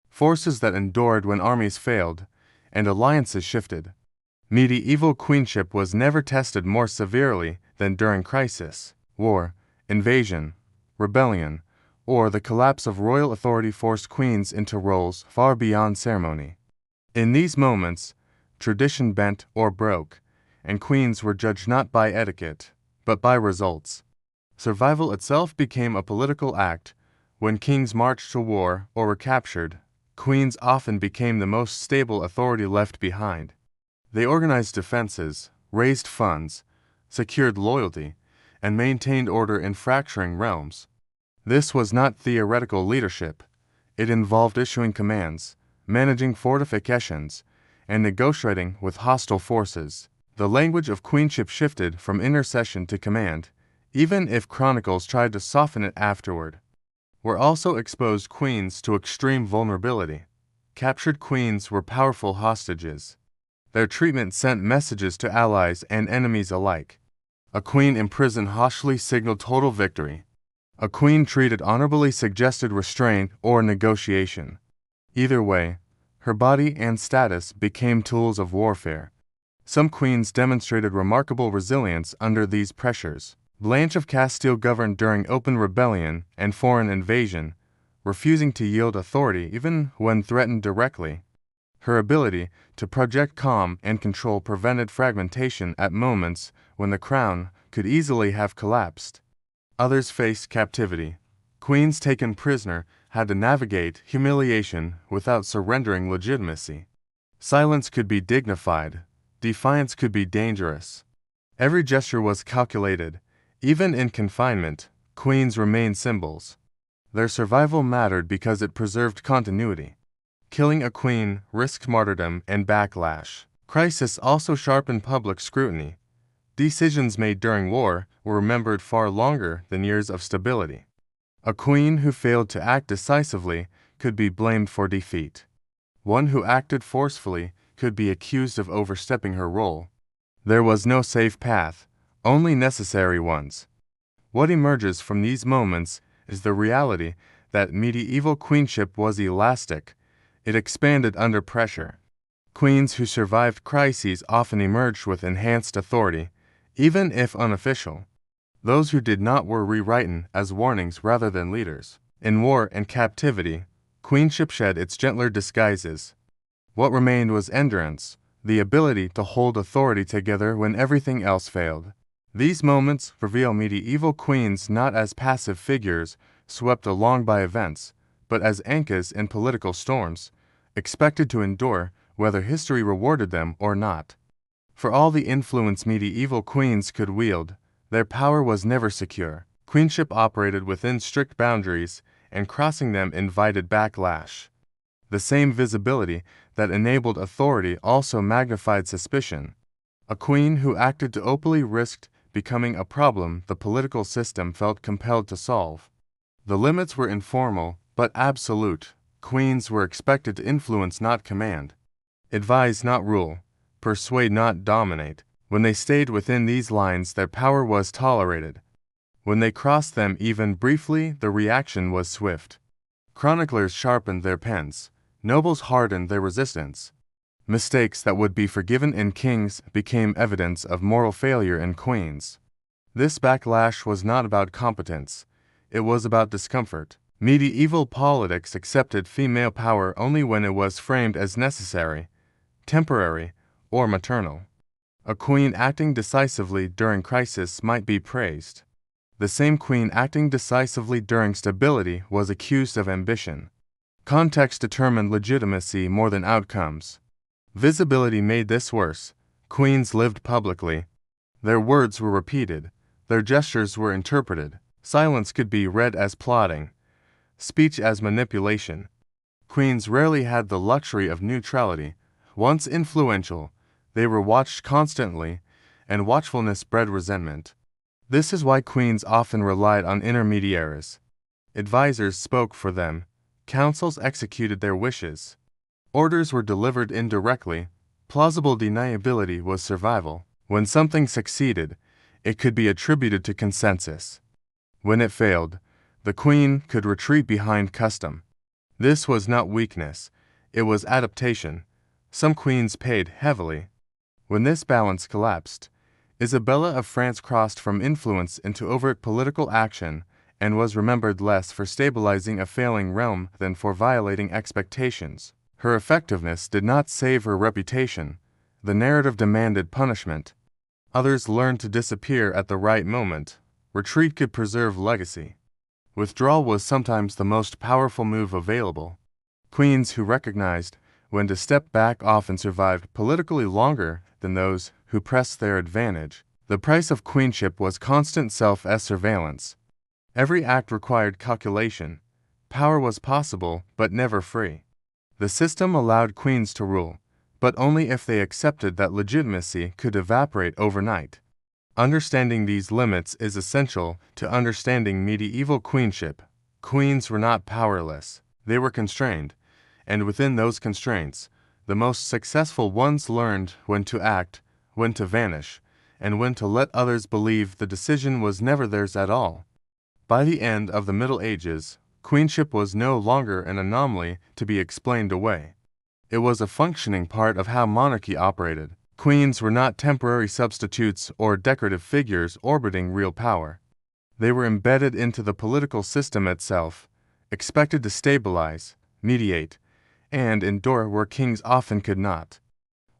forces that endured when armies failed and alliances shifted. Medieval queenship was never tested more severely than during crisis, war, invasion, rebellion, or the collapse of royal authority forced queens into roles far beyond ceremony. In these moments, tradition bent or broke, and queens were judged not by etiquette, but by results. Survival itself became a political act. When kings marched to war or were captured, queens often became the most stable authority left behind. They organized defenses, raised funds, secured loyalty, and maintained order in fracturing realms. This was not theoretical leadership. It involved issuing commands, managing fortifications, and negotiating with hostile forces. The language of queenship shifted from intercession to command, even if chronicles tried to soften it afterward. War also exposed queens to extreme vulnerability. Captured queens were powerful hostages. Their treatment sent messages to allies and enemies alike. A queen imprisoned harshly signaled total victory. A queen treated honorably suggested restraint or negotiation. Either way, her body and status became tools of warfare. Some queens demonstrated remarkable resilience under these pressures. Blanche of Castile governed during open rebellion and foreign invasion, refusing to yield authority even when threatened directly. Her ability to project calm and control prevented fragmentation at moments when the crown could easily have collapsed. Others faced captivity. Queens taken prisoner had to navigate humiliation without surrendering legitimacy. Silence could be dignified. Defiance could be dangerous. Every gesture was calculated. Even in confinement, queens remained symbols. Their survival mattered because it preserved continuity. Killing a queen risked martyrdom and backlash. Crisis also sharpened public scrutiny. Decisions made during war were remembered far longer than years of stability. A queen who failed to act decisively could be blamed for defeat. One who acted forcefully could be accused of overstepping her role. There was no safe path, only necessary ones. What emerges from these moments is the reality that medieval queenship was elastic. It expanded under pressure. Queens who survived crises often emerged with enhanced authority, even if unofficial. Those who did not were rewritten as warnings rather than leaders. In war and captivity, queenship shed its gentler disguises. What remained was endurance, the ability to hold authority together when everything else failed. These moments reveal medieval queens not as passive figures swept along by events, but as anchors in political storms, expected to endure whether history rewarded them or not. For all the influence medieval queens could wield, their power was never secure. Queenship operated within strict boundaries, and crossing them invited backlash. The same visibility that enabled authority also magnified suspicion. A queen who acted to openly risked becoming a problem the political system felt compelled to solve. The limits were informal, but absolute. Queens were expected to influence, not command. Advise, not rule. Persuade, not dominate. When they stayed within these lines, their power was tolerated. When they crossed them even briefly, the reaction was swift. Chroniclers sharpened their pens. Nobles hardened their resistance. Mistakes that would be forgiven in kings became evidence of moral failure in queens. This backlash was not about competence. It was about discomfort. Medieval politics accepted female power only when it was framed as necessary, temporary, or maternal. A queen acting decisively during crisis might be praised. The same queen acting decisively during stability was accused of ambition. Context determined legitimacy more than outcomes. Visibility made this worse. Queens lived publicly. Their words were repeated. Their gestures were interpreted. Silence could be read as plotting, speech as manipulation. Queens rarely had the luxury of neutrality. Once influential, they were watched constantly, and watchfulness bred resentment. This is why queens often relied on intermediaries. Advisors spoke for them. Councils executed their wishes. Orders were delivered indirectly. Plausible deniability was survival. When something succeeded, it could be attributed to consensus. When it failed, the queen could retreat behind custom. This was not weakness, it was adaptation. Some queens paid heavily. When this balance collapsed, Isabella of France crossed from influence into overt political action and was remembered less for stabilizing a failing realm than for violating expectations. Her effectiveness did not save her reputation. The narrative demanded punishment. Others learned to disappear at the right moment. Retreat could preserve legacy. Withdrawal was sometimes the most powerful move available. Queens who recognized when to step back often survived politically longer than those who pressed their advantage. The price of queenship was constant self-surveillance. Every act required calculation. Power was possible, but never free. The system allowed queens to rule, but only if they accepted that legitimacy could evaporate overnight. Understanding these limits is essential to understanding medieval queenship. Queens were not powerless. They were constrained, and within those constraints, the most successful ones learned when to act, when to vanish, and when to let others believe the decision was never theirs at all. By the end of the Middle Ages, queenship was no longer an anomaly to be explained away. It was a functioning part of how monarchy operated. Queens were not temporary substitutes or decorative figures orbiting real power. They were embedded into the political system itself, expected to stabilize, mediate, and endure where kings often could not.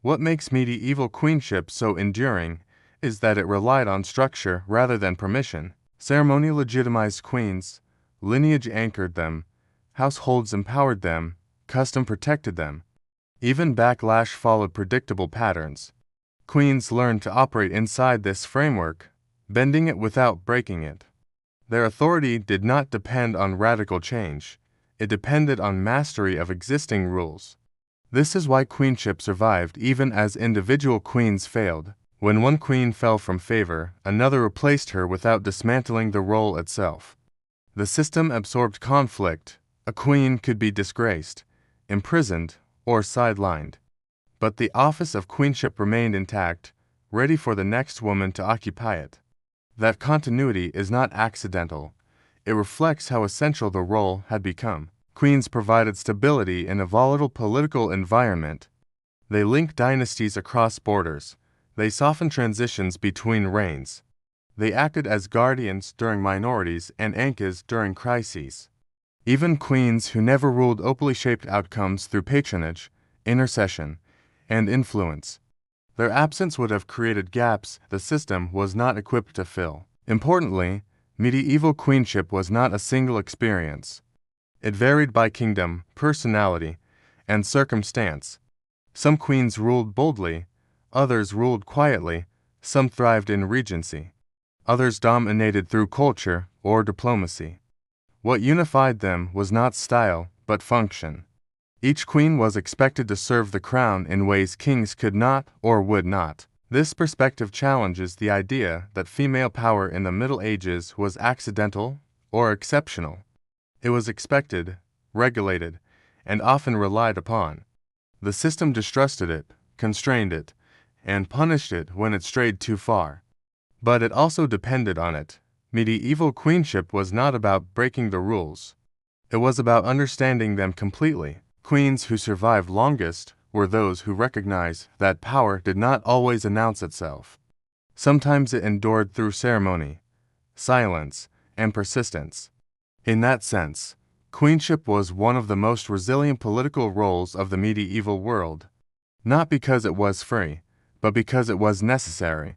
What makes medieval queenship so enduring is that it relied on structure rather than permission. Ceremony legitimized queens, lineage anchored them, households empowered them, custom protected them. Even backlash followed predictable patterns. Queens learned to operate inside this framework, bending it without breaking it. Their authority did not depend on radical change. It depended on mastery of existing rules. This is why queenship survived even as individual queens failed. When one queen fell from favor, another replaced her without dismantling the role itself. The system absorbed conflict. A queen could be disgraced, imprisoned, or sidelined. But the office of queenship remained intact, ready for the next woman to occupy it. That continuity is not accidental. It reflects how essential the role had become. Queens provided stability in a volatile political environment. They linked dynasties across borders. They softened transitions between reigns. They acted as guardians during minorities and anchors during crises. Even queens who never ruled openly shaped outcomes through patronage, intercession, and influence. Their absence would have created gaps the system was not equipped to fill. Importantly, medieval queenship was not a single experience. It varied by kingdom, personality, and circumstance. Some queens ruled boldly, others ruled quietly, some thrived in regency. Others dominated through culture or diplomacy. What unified them was not style, but function. Each queen was expected to serve the crown in ways kings could not or would not. This perspective challenges the idea that female power in the Middle Ages was accidental or exceptional. It was expected, regulated, and often relied upon. The system distrusted it, constrained it, and punished it when it strayed too far. But it also depended on it. Medieval queenship was not about breaking the rules. It was about understanding them completely. Queens who survived longest were those who recognized that power did not always announce itself. Sometimes it endured through ceremony, silence, and persistence. In that sense, queenship was one of the most resilient political roles of the medieval world, not because it was free, but because it was necessary.